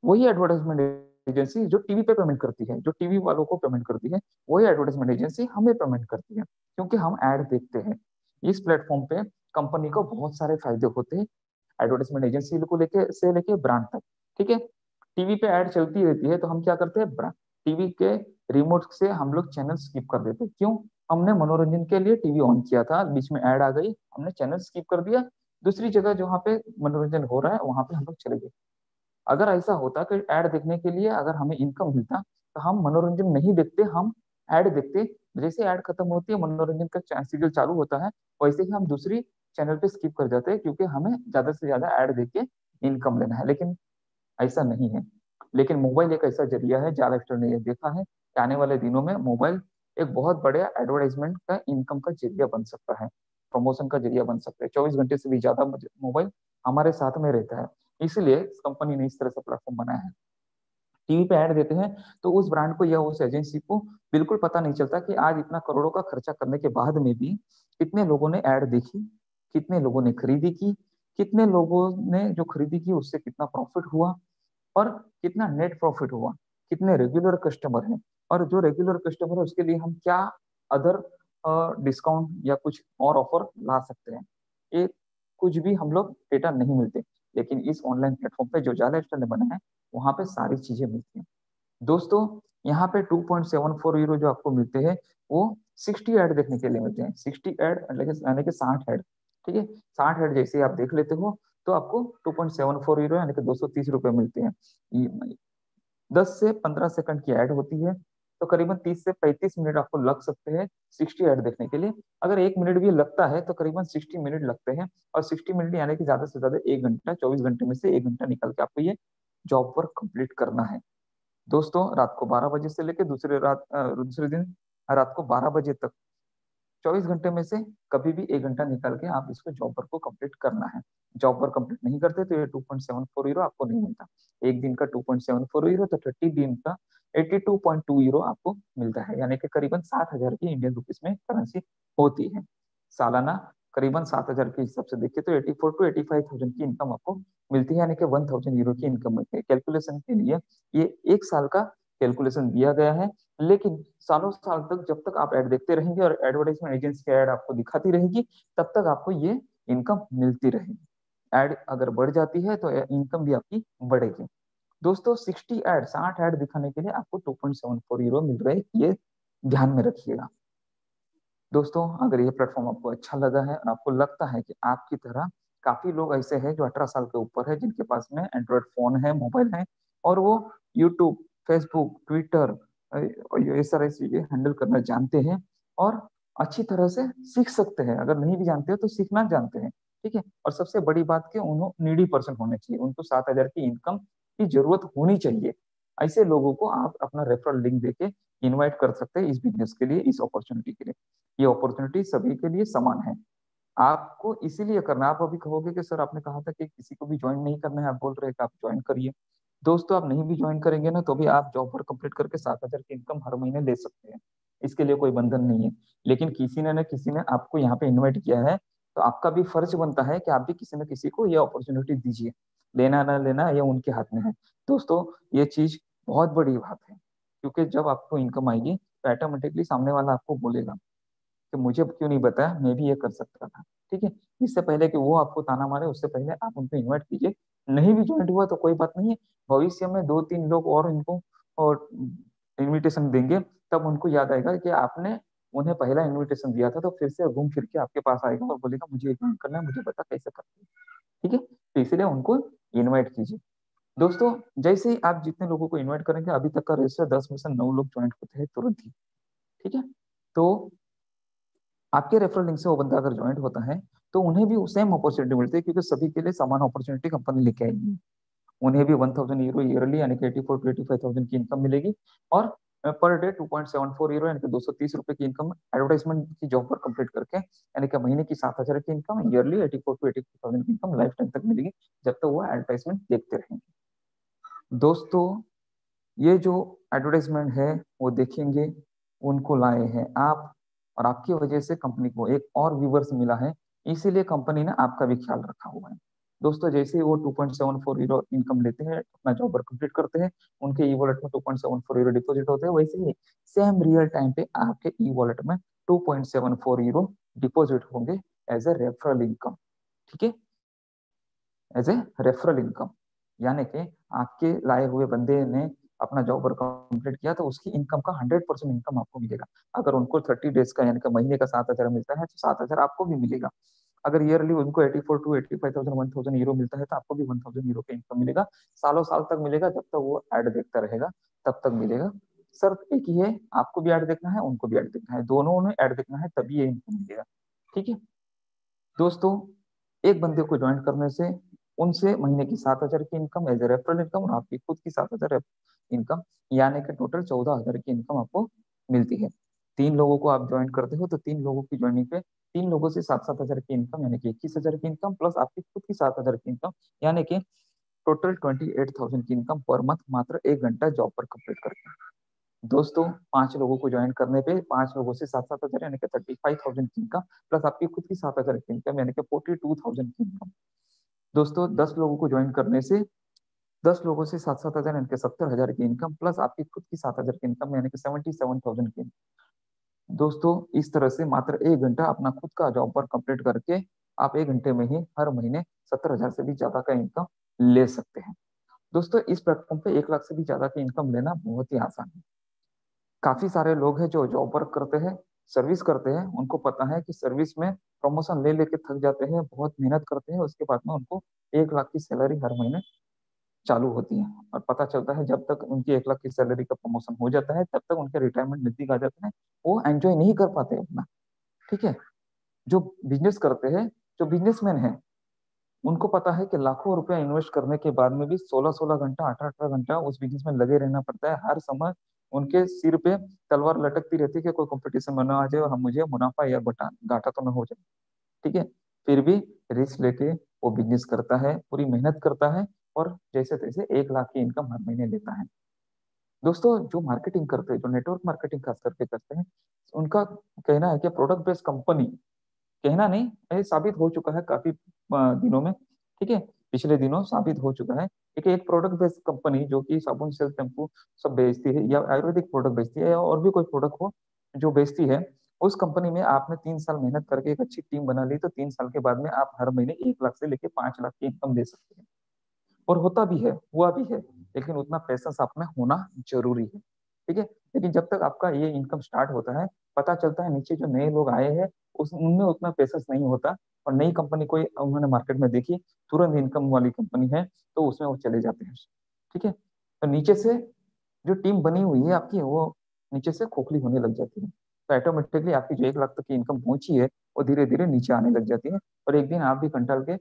वही एडवर्टाइजमेंट एजेंसी जो टीवी पे पेमेंट करती है, जो टीवी वालों को पेमेंट करती है, वही एडवर्टाइजमेंट एजेंसी हमें पेमेंट करती है, क्योंकि हम ऐड देखते हैं। इस प्लेटफॉर्म पे कंपनी को बहुत सारे फायदे होते हैं, एडवर्टाइजमेंट एजेंसी को लेके ब्रांड तक। ठीक है? टीवी पे ऐड चलती रहती है, तो हम क्या करते हैं? टीवी के रिमोट से हम लोग चैनल स्किप कर देते हैं। क्यों? हमने मनोरंजन के लिए टीवी ऑन किया था, बीच में ऐड आ गई, हमने चैनल स्किप कर दिया, दूसरी जगह जहाँ पे मनोरंजन हो रहा है वहां पे हम लोग चले गए। अगर ऐसा होता कि ऐड देखने के लिए अगर हमें इनकम मिलता, तो हम मनोरंजन नहीं देखते, हम ऐड देखते। जैसे ऐड खत्म होती है, मनोरंजन का सीरियल चालू होता है, वैसे ही हम दूसरी चैनल पे स्किप कर जाते हैं, क्योंकि हमें ज्यादा से ज्यादा ऐड देख के इनकम लेना है। लेकिन ऐसा नहीं है। लेकिन मोबाइल एक ऐसा जरिया है, जाल एक्टर ने यह देखा है कि आने वाले दिनों में मोबाइल एक बहुत बड़े एडवर्टाइजमेंट का इनकम का जरिया बन सकता है, प्रमोशन का जरिया बन सकता है। 24 घंटे से भी ज्यादा मोबाइल हमारे साथ में रहता है। इसलिए इस कंपनी ने इस तरह से प्लेटफॉर्म बनाया है। टीवी पे ऐड देते हैं, तो उस ब्रांड को या उस एजेंसी को बिल्कुल पता नहीं चलता कि आज इतना करोड़ों का खर्चा करने के बाद में भी कितने लोगों ने ऐड देखी, कितने लोगों ने खरीदी की, कितने लोगों ने जो खरीदी की उससे कितना प्रॉफिट हुआ, और कितना नेट प्रॉफिट हुआ, कितने रेगुलर कस्टमर हैं, और जो रेगुलर कस्टमर है उसके लिए हम क्या अदर डिस्काउंट या कुछ और ऑफर ला सकते हैं। ये कुछ भी हम लोग डेटा नहीं मिलते। लेकिन इस ऑनलाइन प्लेटफॉर्म पे जो जाला ने बनाया है, वहां पे सारी चीजें मिलती हैं। दोस्तों, यहाँ पे 2.74 यूरो जो आपको मिलते हैं, वो 60 ऐड देखने के लिए मिलते हैं। 60 ऐड यानी कि 60 ऐड। ठीक है? 60 ऐड जैसे आप देख लेते हो, तो आपको 2.74 यूरो यानी कि 230 रुपए मिलते हैं। 10 से 15 सेकंड की ऐड होती है, तो करीबन 30 से 35 मिनट आपको लग सकते हैं 60 ऐड देखने के लिए। अगर 1 मिनट भी लगता है तो करीबन 60 मिनट लगते हैं। और 60 मिनट यानी कि ज्यादा से ज्यादा 1 घंटा, 24 घंटे में से 1 घंटा निकल के आपको ये जॉब वर्क कंप्लीट करना है। दोस्तों, रात को 12 बजे से लेकर दूसरे दिन रात को 12 बजे तक, 24 घंटे में से कभी भी 1 घंटा निकाल के आप इसको जॉब वर्क को कंप्लीट करना है। जॉब वर्क कंप्लीट नहीं करते तो ये 2.74 यूरो आपको नहीं मिलता। एक दिन का 2.74 यूरो, तो 30 दिन का 82.2 यूरो आपको मिलता है, यानी कि करीबन 7,000 की इंडियन रुपीज में करेंसी होती है। सालाना करीबन 7,000 के हिसाब से देखिए तो 84 to 85 थाउजेंड की इनकम आपको मिलती है, यानी कि 1,000 यूरो की इनकम मिलती है। कैलकुलेशन के लिए ये 1 साल का कैलकुलेशन दिया गया है। लेकिन सालों साल तक जब तक आप ऐड देखते रहेंगे और एडवर्टाइजमेंट एजेंसी की ऐड आपको दिखाती रहेगी, तब तक आपको ये इनकम मिलती रहेगी। ऐड अगर बढ़ जाती है तो इनकम भी आपकी बढ़ेगी। दोस्तों, 60 ऐड दिखाने के लिए आपको 2.74 यूरो मिल रहे हैं, ये ध्यान में रखिएगा। दोस्तों, अगर ये प्लेटफॉर्म आपको अच्छा लगा है और आपको लगता है कि आपकी तरह काफी लोग ऐसे हैं जो 18 साल के ऊपर है, जिनके पास में एंड्रॉयड फोन है, मोबाइल है, और वो यूट्यूब, फेसबुक, ट्विटर ये सारी चीजें हैंडल करना जानते हैं और अच्छी तरह से सीख सकते हैं। अगर नहीं भी जानते हो तो सीखना जानते हैं। ठीक है? और सबसे बड़ी बात कि उन्होंने नीडी पर्सन होने चाहिए, उनको 7,000 की इनकम की जरूरत होनी चाहिए। ऐसे लोगों को आप अपना रेफरल लिंक देके इनवाइट कर सकते हैं इस बिजनेस के लिए, इस अपॉर्चुनिटी के लिए। ये अपॉर्चुनिटी सभी के लिए समान है। आपको इसीलिए करना है। आप अभी कहोगे कि सर आपने कहा था कि किसी को भी ज्वाइन नहीं करना है, आप बोल रहे हैं कि आप ज्वाइन करिए। दोस्तों आप नहीं भी ज्वाइन करेंगे ना तो भी आप जॉब वर्क कंप्लीट करके 7,000 की इनकम हर महीने ले सकते हैं। इसके लिए कोई बंधन नहीं है। लेकिन किसी ने न किसी ने आपको यहाँ पे इनवाइट किया है, तो आपका भी फर्ज बनता है कि आप भी किसी न किसी को ये अपॉर्चुनिटी दीजिए। लेना ना लेना ये उनके हाथ में है। दोस्तों ये चीज बहुत बड़ी बात है, क्योंकि जब आपको इनकम आएगी तो ऑटोमेटिकली सामने वाला आपको बोलेगा कि मुझे क्यों नहीं बताया, मैं भी ये कर सकता था। ठीक है, इससे पहले कि वो आपको ताना मारे उससे पहले आप उनको इनवाइट कीजिए। नहीं भी ज्वाइन हुआ तो कोई बात नहीं है, भविष्य में 2-3 लोग और इनको और इनविटेशन देंगे, तब उनको याद आएगा कि आपने उन्हें पहला इनविटेशन दिया था, तो फिर से घूम फिर के आपके पास आएगा और बोलेगा मुझे ज्वाइन करना है, मुझे बता कैसे करते हैं। ठीक है, तो इसलिए उनको इनवाइट कीजिए। दोस्तों जैसे ही आप जितने लोगों को इनवाइट करेंगे, अभी तक का रेशियो 10 में से 9 लोग ज्वाइन होते हैं तुरंत ही। ठीक है, तो आपके रेफरल लिंक से वो बंदा अगर ज्वाइंट होता है तो उन्हें भी सेम अपॉर्चुनिटी मिलती है, क्योंकि सभी के लिए समान अपॉर्चुनिटी कंपनी लेके आएगी। उन्हें भी 1,000 यूरो ईयरली यानी कि 84 to 85,000 की इनकम मिलेगी, और पर डे 2.74 यूरो यानी कि 230 रुपए की इनकम एडवर्टाइजमेंट की जॉब पर कंप्लीट करके, यानी कि महीने की 7,000 की इनकम, ईयरली 84 to 85,000 की इनकम लाइफ टाइम तक मिलेगी, जब तक वो एडवर्टाइजमेंट देखते रहेंगे। दोस्तों ये जो एडवर्टाइजमेंट है वो देखेंगे, उनको लाए हैं आप, और आपकी वजह से कंपनी को एक और व्यूवर्स मिला है, इसीलिए कंपनी ने आपका भी ख्याल रखा हुआ है। दोस्तों जैसे ही वो 2.74 यूरो इनकम लेते हैं, अपना जॉब वर्क कंप्लीट करते हैं, उनके ई वॉलेट में 2.74 यूरो डिपॉजिट होते हैं, वैसे ही सेम रियल टाइम पे आपके ई वॉलेट में 2.74 यूरो डिपॉजिट होंगे एज ए रेफरल इनकम। ठीक है, एज ए रेफरल इनकम, यानी कि आपके लाए हुए बंदे ने अपना जॉब वर्क कंप्लीट किया तो उसकी इनकम का 100% इनकम आपको मिलेगा। अगर उनको 30 डेज का यानी कि महीने का 7,000 मिलता है तो 7,000 आपको भी मिलेगा। अगर ईयरली उनको 84 to 85,000 1,000 यूरो मिलता है तो आपको भी 1,000 यूरो का इनकम मिलेगा। सालों साल तक मिलेगा, जब तक वो ऐड देखता रहेगा तब तक मिलेगा। शर्त एक ही है, आपको भी ऐड देखना है, उनको भी ऐड देखना है, दोनों ने ऐड देखना है, तभी ये इनकम मिलेगा। ठीक है दोस्तों, एक बंदे को ज्वाइन करने से उनसे महीने की 7,000 की income as a referral income, और आपकी खुद की 7,000 इनकम, यानी कि टोटल 14,000 की इनकम आपको मिलती है। 3 लोगों को आप ज्वाइन करते हो तो 3 लोगों की ज्वाइनिंग पे 3 लोगों से 7,000 की इनकम, यानी कि 21,000 की इनकम, प्लस आपकी खुद की 7,000 की इनकम, यानी कि टोटल 28,000 की इनकम पर मंथ, मात्र 1 घंटा जॉब पर कंप्लीट करके। दोस्तों 5 लोगों को ज्वाइन करने पे 5 लोगों से 7,000 यानी कि 35,000 की इनकम, प्लस आपकी खुद की 7,000 की इनकम, यानी कि 42,000 की इनकम। दोस्तों 10 लोगों को ज्वाइन करने से 10 लोगों से 7,000 यानी कि 70,000 की इनकम, प्लस आपकी खुद की 7,000 की इनकम, यानी कि 77,000 की इनकम। दोस्तों इस तरह से मात्र 1 घंटा अपना खुद का जॉब पर कंप्लीट करके आप 1 घंटे में ही हर महीने 70,000 से भी ज्यादा का इनकम ले सकते हैं। दोस्तों इस प्लेटफॉर्म पे 1 लाख से भी ज्यादा की इनकम लेना बहुत ही आसान है। काफी सारे लोग हैं जो जॉब वर्क करते हैं, सर्विस करते हैं, उनको पता है कि सर्विस में प्रमोशन ले लेके थक जाते हैं, बहुत मेहनत करते हैं, उसके बाद में उनको 1 लाख की सैलरी हर महीने चालू होती है, और पता चलता है जब तक उनकी 1 लाख की सैलरी का प्रमोशन हो जाता है तब तक उनके रिटायरमेंट नजदीक आ जाते हैं, वो एंजॉय नहीं कर पाते अपना। ठीक है, जो बिजनेस करते हैं, जो बिजनेसमैन है, उनको पता है कि लाखों रुपया इन्वेस्ट करने के बाद में भी 16-16 घंटा 18-18 घंटा उस बिजनेस में लगे रहना पड़ता है। हर समय उनके सिर पे तलवार लटकती रहती है कि कोई कंपटीशन में ना आ जाए और हम मुझे मुनाफा या घाटा तो ना हो जाए। ठीक है, फिर भी रिस्क लेके वो बिजनेस करता है, पूरी मेहनत करता है, और जैसे तैसे 1 लाख की इनकम हर महीने लेता है। दोस्तों जो मार्केटिंग करते हैं, जो नेटवर्क मार्केटिंग खास करके करते हैं, उनका कहना है कि प्रोडक्ट बेस्ड कंपनी, कहना नहीं, ये साबित हो चुका है काफी दिनों में। ठीक है, पिछले दिनों साबित हो चुका है कि एक प्रोडक्ट बेस्ड कंपनी जो कि साबुन सेल शैम्पू सब बेचती है, या आयुर्वेदिक प्रोडक्ट बेचती है, या और भी कोई प्रोडक्ट हो जो बेचती है, उस कंपनी में आपने 3 साल मेहनत करके एक अच्छी टीम बना ली तो 3 साल के बाद में आप हर महीने 1 लाख से लेके 5 लाख की इनकम दे सकते हैं। और होता भी है, हुआ भी है, लेकिन उतना पैसा आप में होना जरूरी है। ठीक है, लेकिन जब तक आपका ये इनकम स्टार्ट होता है, पता चलता है नीचे जो नए लोग आए हैं उस उनमें उतना पैसा नहीं होता, और नई कंपनी कोई उन्होंने मार्केट में देखी, तुरंत इनकम वाली कंपनी है, तो उसमें वो चले जाते हैं। ठीक है, तो नीचे से जो टीम बनी हुई है आपकी, वो नीचे से खोखली होने लग जाती है, तो ऑटोमेटिकली आपकी जो 1 लाख तक की इनकम पहुंची है वो धीरे धीरे नीचे आने लग जाती है, और एक दिन आप भी कंटाल के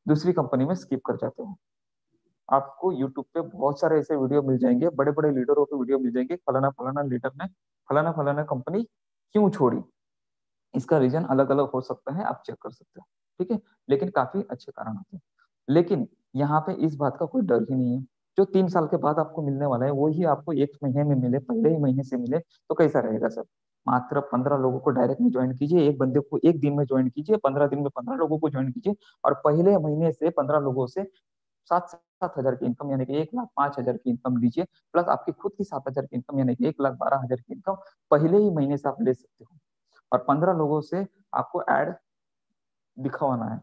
दूसरी कंपनी में स्किप कर जाते हो। आपको यूट्यूब पे बहुत सारे ऐसे वीडियो मिल जाएंगे, बड़े बड़े लीडरों के वीडियो मिल जाएंगे, फलाना फलाना लीडर ने फलाना फलाना कंपनी क्यों छोड़ी, इसका रीजन अलग अलग हो सकता है, आप चेक कर सकते हो। ठीक है, लेकिन काफी अच्छे कारण होते हैं। लेकिन यहाँ पे इस बात का कोई डर ही नहीं है, जो 3 साल के बाद आपको मिलने वाला है वही आपको 1 महीने में मिले, पहले ही महीने से मिले, तो कैसा रहेगा सर? मात्र 15 लोगों को डायरेक्ट में ज्वाइन कीजिए, एक बंदे को एक दिन में ज्वाइन कीजिए, 15 दिन में 15 लोगों को ज्वाइन कीजिए, और पहले महीने से 15 लोगों से 7-7 हजार की इनकम यानी कि 1,05,000 की इनकम लीजिए, प्लस आपकी खुद की 7 हजार की इनकम यानी कि 1,12,000 की इनकम पहले ही महीने से आप ले सकते हो। और 15 लोगों से आपको ऐड दिखवाना है,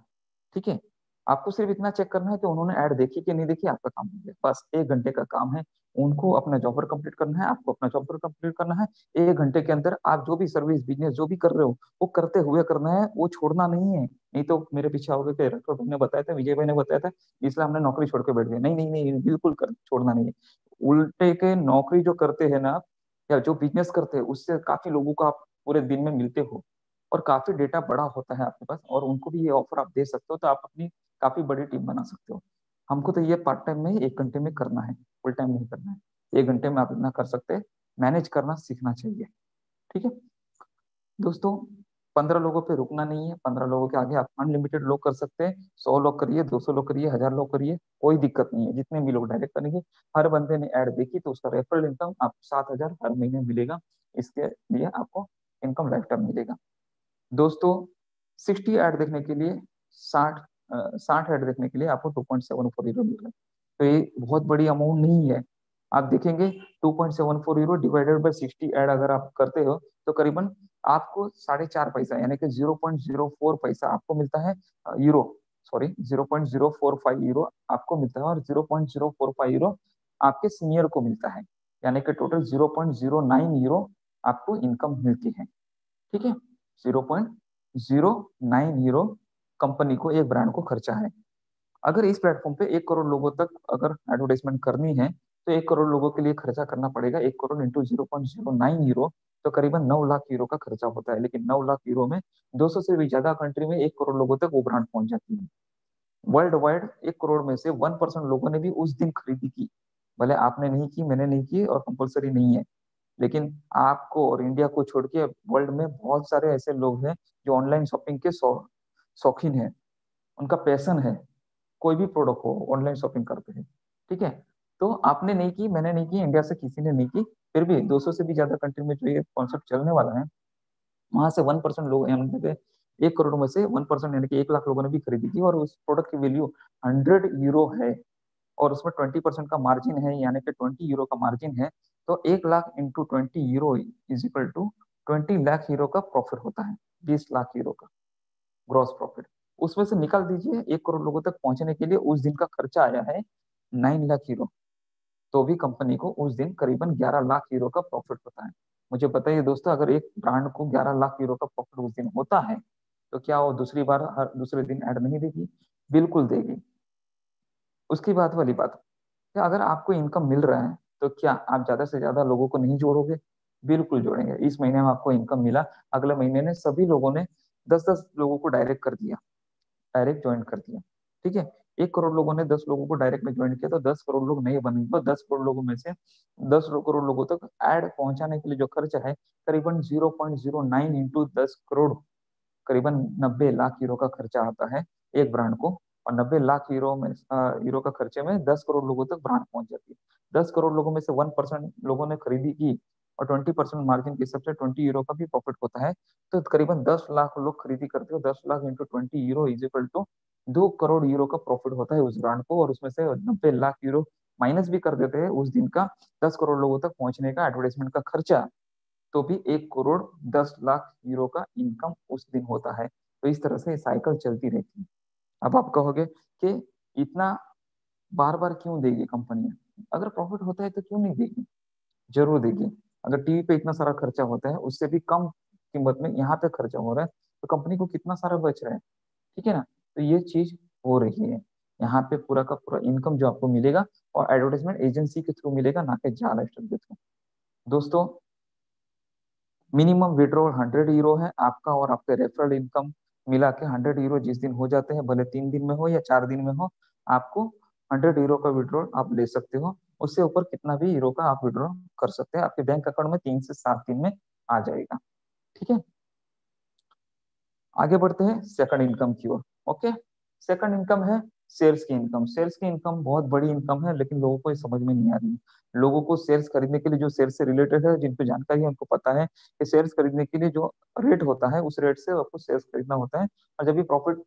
ठीक है? आपको सिर्फ इतना चेक करना है कि उन्होंने ऐड देखी कि नहीं देखी, आपका काम हो गया। बस 1 घंटे का काम है, उनको अपना जॉब पर कंप्लीट करना है, आपको अपना जॉब पर कंप्लीट करना है। 1 घंटे के अंदर आप जो भी सर्विस बिजनेस जो भी कर रहे हो वो करते हुए करना है, वो छोड़ना नहीं है। नहीं तो मेरे पीछे आओगे कि राठौर भाई ने बताया था, विजय भाई ने बताया था, इसलिए हमने नौकरी छोड़ के बैठ गए। नहीं नहीं नहीं, बिल्कुल छोड़ना नहीं है। उल्टे के नौकरी जो करते हैं ना आप, या जो बिजनेस करते हैं, उससे काफी लोगों को आप पूरे दिन में मिलते हो, और काफी डेटा बड़ा होता है आपके पास, और उनको भी ये ऑफर आप दे सकते हो, तो आप अपनी काफी बड़ी टीम बना सकते हो। हमको तो ये पार्ट टाइम में ही 1 घंटे में करना है, फुल टाइम नहीं करना है। 1 घंटे में आप इतना कर सकते हैं, मैनेज करना सीखना चाहिए, ठीक है दोस्तों? 15 लोगों पे रुकना नहीं है, 15 लोगों के आगे आप अनलिमिटेड लोग कर सकते हैं। 100 लोग करिए, 200 लोग करिए, 1000 लोग करिए, कोई दिक्कत नहीं है। जितने भी लोग डायरेक्ट करेंगे, हर बंदे ने ऐड देखी तो उसका रेफरल इनकम आप 7 हजार हर महीने मिलेगा। इसके लिए आपको इनकम लाइफ टाइम मिलेगा दोस्तों। 60 ऐड देखने के लिए 60 ऐड देखने के लिए आपको 2.74 यूरो मिल रहा है, तो ये बहुत बड़ी अमाउंट नहीं है। आप देखेंगे 2.74 यूरो डिवाइडेड बाई 60 ऐड अगर आप करते हो तो करीबन आपको 4.5 पैसा यानी कि 0.04 पैसा आपको मिलता है, यूरो, सॉरी 0.045 यूरो आपको मिलता है, और 0.045 यूरो आपके सीनियर को मिलता है, यानी कि टोटल 0.09 यूरो आपको इनकम मिलती है, ठीक है? 0.09 यूरो कंपनी को, एक ब्रांड को खर्चा है। अगर इस प्लेटफॉर्म पे 1 करोड़ लोगों तक अगर एडवर्टाइजमेंट करनी है तो 1 करोड़ लोगों के लिए खर्चा करना पड़ेगा। 1 करोड़ इंटू 0.09 यूरो, तो करीबन 9 लाख यूरो का खर्चा होता है। लेकिन 9 लाख यूरो में 200 से भी ज्यादा कंट्री में 1 करोड़ लोगों तक वो ब्रांड पहुंच जाती है। वर्ल्ड वाइड 1 करोड़ में से 1% लोगों ने भी उस दिन खरीदी की, भले आपने नहीं की, मैंने नहीं की, और कंपलसरी नहीं है, लेकिन आपको और इंडिया को छोड़ के वर्ल्ड में बहुत सारे ऐसे लोग हैं जो ऑनलाइन शॉपिंग के शौकीन हैं, उनका पैशन है, कोई भी प्रोडक्ट हो ऑनलाइन शॉपिंग करते हैं, ठीक है? तो आपने नहीं की, मैंने नहीं की, इंडिया से किसी ने नहीं की, फिर भी 200 से भी ज्यादा कंट्री में जो ये कॉन्सेप्ट चलने वाला है, वहां से 1% लोग यानी कि 1 करोड़ में से 1% यानी कि 1 लाख लोगों ने भी खरीदी की, और उस प्रोडक्ट की वैल्यू 100 यूरो है, और उसमें 20% का मार्जिन है, यानी कि 20 यूरो का मार्जिन है। तो 1 lakh into 20 euro is equal to 20 lakh euro का प्रॉफिट होता है, 20 लाख यूरो का ग्रॉस प्रॉफिट। उसमें से निकाल दीजिए 1 करोड़ लोगों तक पहुंचने के लिए उस दिन का खर्चा आया है 9 लाख यूरो, तो भी कंपनी को उस दिन करीबन 11 लाख यूरो का प्रॉफिट होता है। मुझे बताइए दोस्तों, अगर एक ब्रांड को 11 लाख यूरो का प्रॉफिट उस दिन होता है, तो क्या वो दूसरी बार हर दूसरे दिन ऐड नहीं देगी? बिल्कुल देगी। उसकी बात वाली बात, क्या अगर आपको इनकम मिल रहा है तो क्या आप ज्यादा से ज्यादा लोगों को नहीं जोड़ोगे? बिल्कुल जोड़ेंगे। इस महीने में आपको इनकम मिला, अगले महीने ने सभी लोगों ने 10-10 लोगों को डायरेक्ट कर दिया, डायरेक्ट ज्वाइन कर दिया, ठीक है? 1 करोड़ लोगों ने 10 लोगों को डायरेक्ट में ज्वाइन किया, तो 10 करोड़ लोग नहीं बनेंगे, तो 10 करोड़ लोगों में से 10 करोड़ लोगों तक ऐड पहुंचाने के लिए जो खर्चा है करीबन 0.09 इंटू 10 करोड़, करीबन 90 लाख यूरो का खर्चा आता है एक ब्रांड को। और 90 लाख यूरो में यूरो का खर्चे में 10 करोड़ लोगों तक ब्रांड पहुंच जाती है। 10 करोड़ लोगों में से 1% लोगों ने खरीदी की, और 20% मार्जिन के हिसाब से 20 यूरो का भी प्रॉफिट होता है, तो करीबन 10 लाख लोग खरीदी करते हो। 10 lakh into 20 euro is equal to 2 crore euro का प्रॉफिट होता है उस ब्रांड को, और उसमें से 90 लाख यूरो माइनस भी कर देते हैं उस दिन का 10 करोड़ लोगों तक पहुंचने का एडवर्टाइजमेंट का खर्चा, तो भी 1 करोड़ 10 लाख यूरो का इनकम उस दिन होता है। तो इस तरह से साइकिल चलती रहती है। अब आप कहोगे कि इतना बार बार क्यों देगी कंपनियां? अगर प्रॉफिट होता है तो क्यों नहीं देगी? जरूर देगी। अगर टीवी पे इतना सारा खर्चा होता है, उससे भी कम कीमत में यहाँ पे खर्चा हो रहा है, तो कंपनी को कितना सारा बच रहा है, ठीक है ना? तो ये चीज हो रही है यहाँ पे। पूरा का पूरा इनकम जो आपको मिलेगा, और एडवर्टाइजमेंट एजेंसी के थ्रू मिलेगा, ना कि जाल के थ्रू। दोस्तों, मिनिमम विड्रॉल 100 यूरो है आपका, और आपके रेफरल इनकम मिला के 100 यूरो जिस दिन हो जाते हैं, भले 3 दिन में हो या 4 दिन में हो, आपको 100 यूरो का विड्रॉल आप ले सकते हो। उससे ऊपर कितना भी यूरो का आप विड्रॉल कर सकते हैं, आपके बैंक अकाउंट में 3 से 7 दिन में आ जाएगा, ठीक है? आगे बढ़ते हैं सेकंड इनकम की ओर। ओके, सेकंड इनकम है शेयर्स की इनकम बहुत बड़ी इनकम है, लेकिन लोगों को ये समझ में नहीं आ रही है। लोगों को शेयर्स खरीदने के लिए, जो शेयर से रिलेटेड है, जिनको जानकारी है, उनको पता है कि शेयर्स खरीदने के लिए जो रेट होता है, उस रेट से आपको शेयर्स खरीदना होता है। और जब भी प्रॉफिट,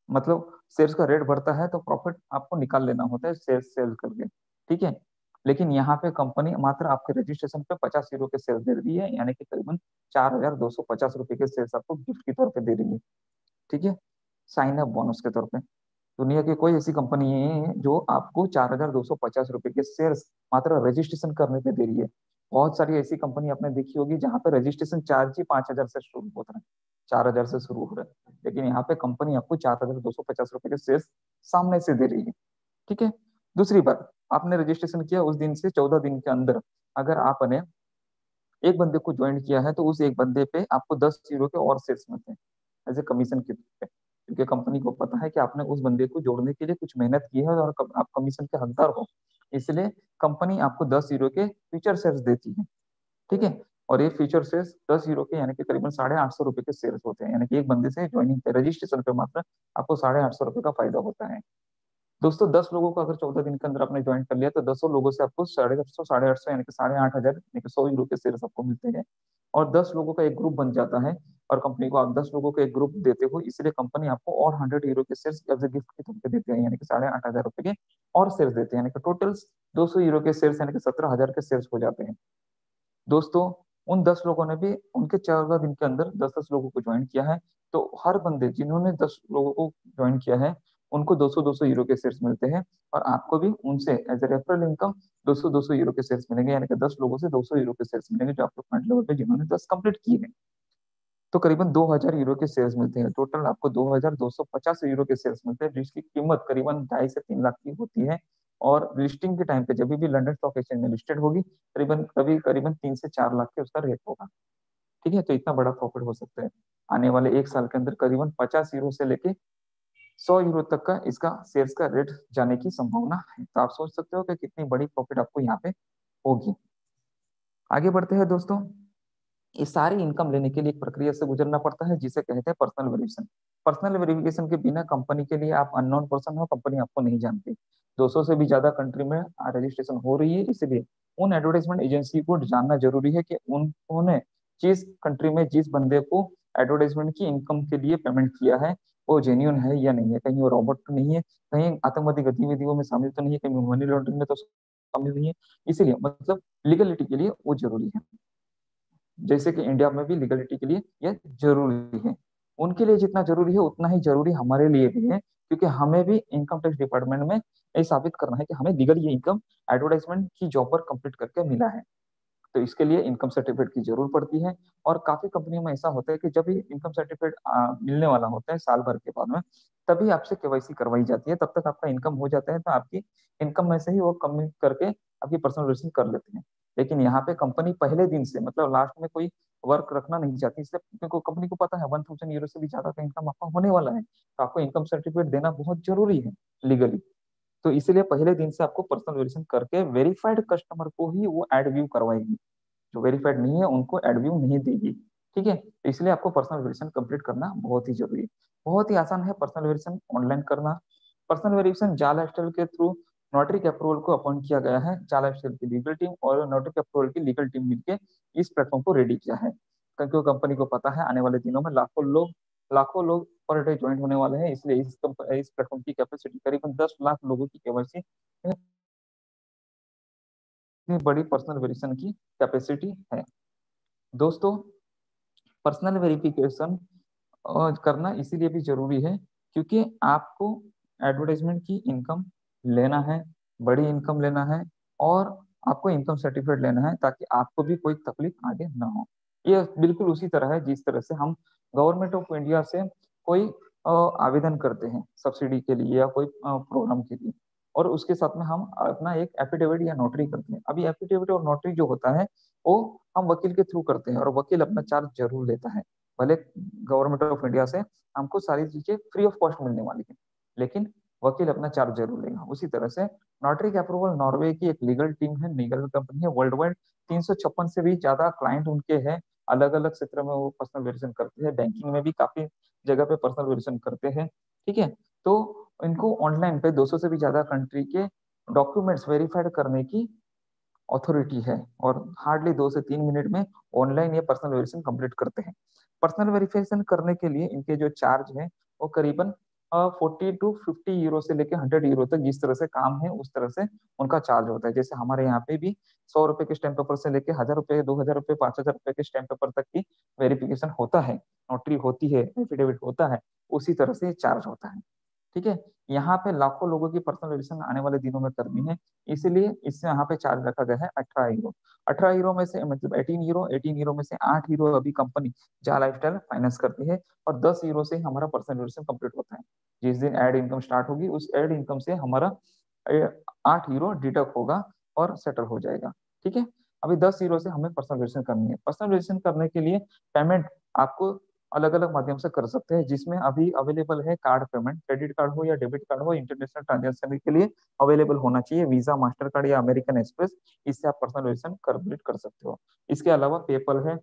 मतलब शेयर्स का रेट बढ़ता है, तो प्रॉफिट आपको निकाल लेना होता है शेयर सेल करके, ठीक है। लेकिन यहाँ पे कंपनी मात्र आपके रजिस्ट्रेशन पे 50 यूरो के शेयर दे रही है, यानी कि करीबन 4,250 रुपए के शेयर आपको गिफ्ट के तौर पे दे रही है, ठीक है, साइन अप बोनस के तौर पे। दुनिया की कोई ऐसी कंपनी नहीं है जो आपको 4,250 रुपए के शेयर्स मात्र रजिस्ट्रेशन करने पे दे रही है। बहुत सारी ऐसी कंपनी आपने देखी होगी जहां पे रजिस्ट्रेशन चार्ज ही 5,000 से शुरू होता है, 4,000 से शुरू हो रहा है, लेकिन यहाँ पे कंपनी आपको 4,250 रुपए के शेयर्स सामने से दे रही है, ठीक है। दूसरी बात, आपने रजिस्ट्रेशन किया, उस दिन से 14 दिन के अंदर अगर आपने एक बंदे को ज्वाइन किया है, तो उस एक बंदे पे आपको 10 यूरो के और शेयर्स मिलते हैं एज ए कमीशन के तौर पे, क्योंकि कंपनी को पता है कि आपने उस बंदे को जोड़ने के लिए कुछ मेहनत की है और आप कमीशन के हकदार हो, इसलिए कंपनी आपको 10 यूरो के फ्यूचर शेयर्स देती है, ठीक है। और ये फ्यूचर शेयर्स 10 यूरो के, यानी कि करीबन 850 रुपए के शेयर्स होते हैं, यानी कि एक बंदे से ज्वाइनिंग पे, रजिस्ट्रेशन पे मात्र आपको 850 रुपए का फायदा होता है। दोस्तों 10 लोगों को अगर 14 दिन के अंदर आपने ज्वाइन कर लिया, तो 10 लोगों से आपको 850, 850, यानी कि 8,500, यानी कि 100 यूरो के शेयर्स आपको मिलते हैं। और 10 लोगों का एक ग्रुप बन जाता है, और कंपनी को आप 10 लोगों का एक ग्रुप देते हो, इसलिए कंपनी आपको और 100 यूरो के शेयर्स एज ए गिफ्ट के तौर पे देते हैं, यानी कि 8,500 रुपए के और शेयर्स देते हैं, यानी कि टोटल 200 यूरो के शेयर्स, यानी कि 17,000 के शेयर्स हो जाते हैं। दोस्तों उन 10 लोगों ने भी उनके 14 दिन के अंदर 10-10 लोगों को ज्वाइन किया है, तो हर बंदे जिन्होंने 10 लोगों को ज्वाइन किया है, उनको 200-200 यूरो के शेयर्स मिलते हैं, और आपको भी उनसे as a referral income 200-200 euro के शेयर्स मिलेंगे, यानी कि 10 लोगों से 200 यूरो के शेयर्स मिलेंगे, जो आपको फ्रंट लेवल पे जिन्होंने 10 कंप्लीट किए हैं। तो करीबन 2,000 यूरो के शेयर्स मिलते हैं, टोटल आपको 2,250 यूरो के शेयर्स मिलते हैं, जिसकी कीमत करीबन 2.5 से 3 लाख की होती है। और लिस्टिंग के टाइम पे जब भी लंदन स्टॉक एक्सचेंज में लिस्टेड होगी, करीबन कभी करीबन 3 से 4 लाख के उसका रेट होगा, ठीक है। तो इतना बड़ा प्रॉफिट हो सकता है आने वाले एक साल के अंदर, करीबन 50 यूरो से लेके 100 यूरो तक का इसका शेयर्स का रेट जाने की संभावना है। तो आप सोच सकते हो कि कितनी बड़ी प्रॉफिट आपको यहाँ पे होगी। आगे बढ़ते हैं दोस्तों, ये सारी इनकम लेने के लिए एक प्रक्रिया से गुजरना पड़ता है, जिसे कहते हैं पर्सनल वेरिफिकेशन। पर्सनल वेरिफिकेशन के बिना कंपनी के लिए आप अननोन पर्सन हो, कंपनी आपको नहीं जानती। 200 से भी ज्यादा कंट्री में रजिस्ट्रेशन हो रही है, इसलिए उन एडवर्टाइजमेंट एजेंसी को जानना जरूरी है कि उन्होंने जिस कंट्री में जिस बंदे को एडवर्टाइजमेंट की इनकम के लिए पेमेंट किया है, वो जेन्यून है या नहीं है, कहीं वो रॉबर्ट तो नहीं है, कहीं आतंकवादी गतिविधियों में शामिल तो नहीं है, कहीं मनी लॉन्ड्रिंग में तो शामिल नहीं है। इसीलिए मतलब लीगलिटी के लिए वो जरूरी है, जैसे कि इंडिया में भी लीगलिटी के लिए यह जरूरी है। उनके लिए जितना जरूरी है, उतना ही जरूरी हमारे लिए भी है, क्योंकि हमें भी इनकम टैक्स डिपार्टमेंट में ये साबित करना है कि हमें लीगल ये इनकम एडवर्टाइजमेंट की जॉब पर कंप्लीट करके मिला है। तो इसके लिए इनकम सर्टिफिकेट की जरूरत पड़ती है। और काफी कंपनियों में ऐसा होता है कि जब भी इनकम सर्टिफिकेट मिलने वाला होता है साल भर के बाद में, तभी आपसे केवाईसी करवाई जाती है, तब तक आपका इनकम हो जाता है, तो आपकी इनकम में से ही वो कम करके आपकी पर्सनल वेरिफिकेशन कर लेते हैं। लेकिन यहाँ पे कंपनी पहले दिन से, मतलब लास्ट में कोई वर्क रखना नहीं चाहती, इसलिए क्योंकि कंपनी को पता है 1,000 यूरो से भी ज्यादा का इनकम आपका होने वाला है, तो आपको इनकम सर्टिफिकेट देना बहुत जरूरी है लीगली। तो इसीलिए पहले दिन से आपको पर्सनल वेरिफिकेशन करके वेरीफाइड कस्टमर को ही वो एड व्यू करवाएगी, जो वेरीफाइड नहीं है उनको एड व्यू नहीं देगी, ठीक है। तो इसलिए आपको पर्सनल वेरिफिकेशन कंप्लीट करना बहुत ही जरूरी है। बहुत ही आसान है पर्सनल वेरिफिकेशन ऑनलाइन करना। पर्सनल वेरिफिकेशन जाला स्टाइल के थ्रू नोटरी के अप्रूवल को अपॉइंट किया गया है। जाला स्टाइल की लीगल टीम और नोटरी के अप्रूवल की लीगल टीम मिलकर इस प्लेटफॉर्म को रेडी किया है, क्योंकि कंपनी को पता है आने वाले दिनों में लाखों लोग पर डे ज्वाइन होने वाले हैं, इसलिए इस प्लेटफॉर्म की कैपेसिटी करीबन 10 लाख लोगों की केवाईसी, इतनी बड़ी पर्सनल वेरिफिकेशन की कैपेसिटी है। दोस्तों पर्सनल वेरिफिकेशन करना इसीलिए भी जरूरी है, क्योंकि आपको एडवर्टाइजमेंट की इनकम लेना है, बड़ी इनकम लेना है, और आपको इनकम सर्टिफिकेट लेना है, ताकि आपको भी कोई तकलीफ आगे ना हो। ये बिल्कुल उसी तरह है जिस तरह से हम गवर्नमेंट ऑफ इंडिया से कोई आवेदन करते हैं सब्सिडी के लिए या कोई प्रोग्राम के लिए, और उसके साथ में हम अपना एक एफिडेविट या नोटरी करते हैं। अभी एफिडेविट और नोटरी जो होता है, वो हम वकील के थ्रू करते हैं, और वकील अपना चार्ज जरूर लेता है। भले गवर्नमेंट ऑफ इंडिया से हमको सारी चीजें फ्री ऑफ कॉस्ट मिलने वाली है, लेकिन वकील अपना चार्ज जरूर लेगा। उसी तरह से नोटरी के अप्रूवल नॉर्वे की एक लीगल टीम है, लीगल कंपनी है, वर्ल्ड वाइड 356 से भी ज्यादा क्लाइंट उनके हैं। अलग अलग क्षेत्र में वो पर्सनल वेरिफिकेशन करते हैं, बैंकिंग में भी काफी जगह पे पर्सनल वेरिफिकेशन करते हैं, ठीक है। तो इनको ऑनलाइन पे 200 से भी ज्यादा कंट्री के डॉक्यूमेंट्स वेरीफाइड करने की अथॉरिटी है और हार्डली 2 से 3 मिनट में ऑनलाइन ये पर्सनल वेरिफिकेशन कंप्लीट करते हैं। पर्सनल वेरिफिकेशन करने के लिए इनके जो चार्ज है वो करीबन 40 to 50 यूरो से लेकर 100 यूरो तक, जिस तरह से काम है उस तरह से उनका चार्ज होता है। जैसे हमारे यहाँ पे भी 100 रुपए के स्टैम्प पेपर से लेकर 1000 रुपए, 2000 रुपए, 5000 रुपए के स्टैम्प पेपर तक की वेरिफिकेशन होता है, नोटरी होती है, एफिडेविट होता है, उसी तरह से चार्ज होता है। ठीक है, यहाँ पे लाखों लोगों की पर्सनल वेरिफिकेशन आने वाले दिनों में करनी है, इसीलिए इससे यहाँ पे चार्ज रखा गया है 18 यूरो। 18 यूरो में से मतलब 18 यूरो, 18 यूरो में से 8 यूरो अभी कंपनी जा लाइफस्टाइल फाइनेंस करती है और 10 यूरो से हमारा पर्सनल वेरिफिकेशन कंप्लीट होता है। जिस दिन एड इनकम स्टार्ट होगी उस एड इनकम से हमारा 8 यूरो डिडक्ट होगा और सेटल हो जाएगा। ठीक है, अभी 10 यूरो से हमें पर्सनल वेरिफिकेशन करनी है। पर्सनल वेरिफिकेशन करने के लिए पेमेंट आपको अलग अलग माध्यम से कर सकते हैं, जिसमें अभी अवेलेबल है कार्ड पेमेंट, क्रेडिट कार्ड हो या डेबिट कार्ड हो, इंटरनेशनल ट्रांजैक्शन के लिए अवेलेबल होना चाहिए, वीजा, मास्टर कार्ड या अमेरिकन एक्सप्रेस, इससे आप पर्सनल वेरिफिकेशन कंप्लीट कर सकते हो। इसके अलावा पेपल है,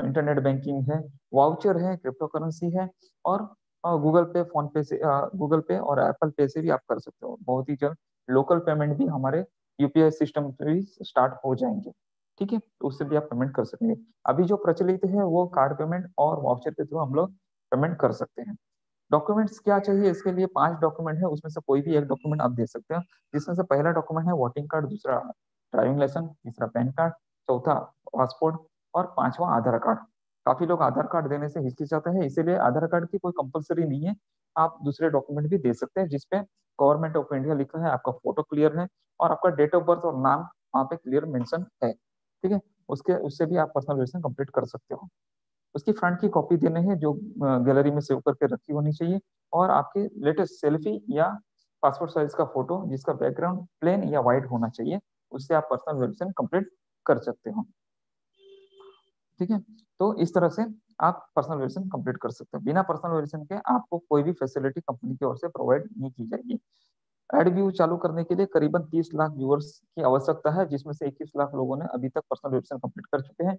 इंटरनेट बैंकिंग है, वाउचर है, क्रिप्टो करेंसी है और गूगल पे, फोन पे से, गूगल पे और एप्पल पे से भी आप कर सकते हो। बहुत ही जल्द लोकल पेमेंट भी हमारे यूपीआई सिस्टम से भी स्टार्ट हो जाएंगे। ठीक है, तो उससे भी आप पेमेंट कर सकेंगे। अभी जो प्रचलित है वो कार्ड पेमेंट और वाउचर के थ्रू हम लोग पेमेंट कर सकते हैं। डॉक्यूमेंट्स क्या चाहिए इसके लिए? 5 डॉक्यूमेंट है, उसमें से कोई भी एक डॉक्यूमेंट आप दे सकते हैं, जिसमें से पहला डॉक्यूमेंट है वोटिंग कार्ड, दूसरा ड्राइविंग लाइसेंस, तीसरा पैन कार्ड, चौथा पासपोर्ट और पांचवा आधार कार्ड। काफी लोग आधार कार्ड देने से हिचकिचाते हैं, इसीलिए आधार कार्ड की कोई कंपलसरी नहीं है, आप दूसरे डॉक्यूमेंट भी दे सकते हैं जिसपे गवर्नमेंट ऑफ इंडिया लिखा है, आपका फोटो क्लियर है और आपका डेट ऑफ बर्थ और नाम वहाँ पे क्लियर मेंशन है। ठीक है, उसके उससे भी आप पर्सनल वेरिफिकेशन कंप्लीट कर सकते हो। उसकी फ्रंट की कॉपी देने हैं जो गैलरी में सेव करके रखी होनी चाहिए, और आपके लेटेस्ट सेल्फी या पासपोर्ट साइज का फोटो जिसका बैकग्राउंड प्लेन या वाइट होना चाहिए, उससे आप पर्सनल वेरिफिकेशन कंप्लीट कर सकते हो। ठीक है, तो इस तरह से आप पर्सनल वेरिफिकेशन कंप्लीट कर सकते हो। बिना पर्सनल वेरिफिकेशन के आपको कोई भी फैसिलिटी कंपनी की ओर से प्रोवाइड नहीं की जाएगी। एड व्यू चालू करने के लिए करीबन 30 लाख व्यूअर्स की आवश्यकता है, जिसमें से 21 लाख लोगों ने अभी तक पर्सनल वेरिफिकेशन कंप्लीट कर चुके हैं।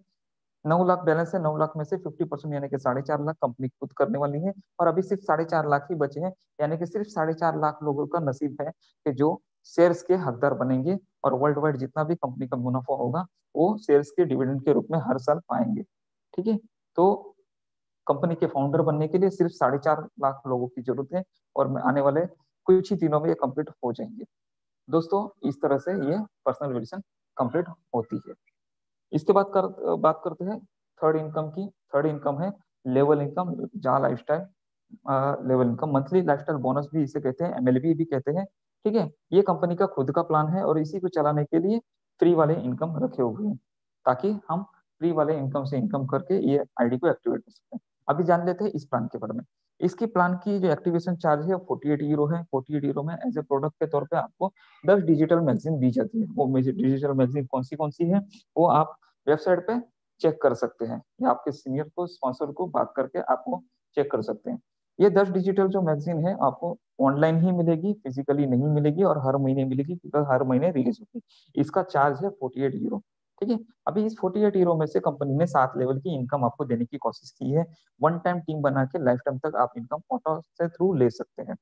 9 लाख बैलेंस है, 9 लाख में से 50% यानी कि 4.5 लाख कंपनी खुद करने वाली है, और अभी सिर्फ 4.5 लाख ही बचे हैं, यानी कि सिर्फ 4.5 लाख लोगों का नसीब है कि जो शेयर्स के हकदार बनेंगे और वर्ल्ड वाइड जितना भी कंपनी का मुनाफा होगा वो शेयर्स के डिविडेंड के रूप में हर साल पाएंगे। ठीक है, तो कंपनी के फाउंडर बनने के लिए सिर्फ 4.5 लाख लोगों की जरूरत है और आने वाले कुछ ही दिनों में ये कंप्लीट हो जाएंगे। दोस्तों, इस तरह से ये पर्सनल वेरिफिकेशन कंप्लीट होती है। इसके बाद बात करते हैं थर्ड इनकम की। थर्ड इनकम है लेवल इनकम, जहाँ lifestyle level income, monthly lifestyle bonus भी इसे कहते हैं, एमएलबी भी कहते हैं। ठीक है, ये कंपनी का खुद का प्लान है और इसी को चलाने के लिए फ्री वाले इनकम रखे हुए हैं, ताकि हम फ्री वाले इनकम से इनकम करके ये आईडी को एक्टिवेट कर सकते हैं। अभी जान लेते हैं इस प्लान के बारे में। इसकी प्लान की जो एक्टिवेशन चार्ज है 48 यूरो है। 48 यूरो में एज ए प्रोडक्ट के तौर पे आपको 10 डिजिटल मैगजीन दी जाती है। वो डिजिटल मैगजीन कौन सी है वो आप वेबसाइट पे चेक कर सकते हैं, या आपके सीनियर को, स्पॉन्सर को बात करके आपको चेक कर सकते हैं। ये 10 डिजिटल जो मैगजीन है आपको ऑनलाइन ही मिलेगी, फिजिकली नहीं मिलेगी, और हर महीने मिलेगी क्योंकि हर महीने रिलीज होगी। इसका चार्ज है 48 यूरो। ठीक है, अभी इस 48 यूरो में से कंपनी ने 7 लेवल की इनकम आपको देने की कोशिश की है। वन टाइम टीम बना के लाइफ टाइम तक आप इनकम ऑटो से थ्रू ले सकते हैं।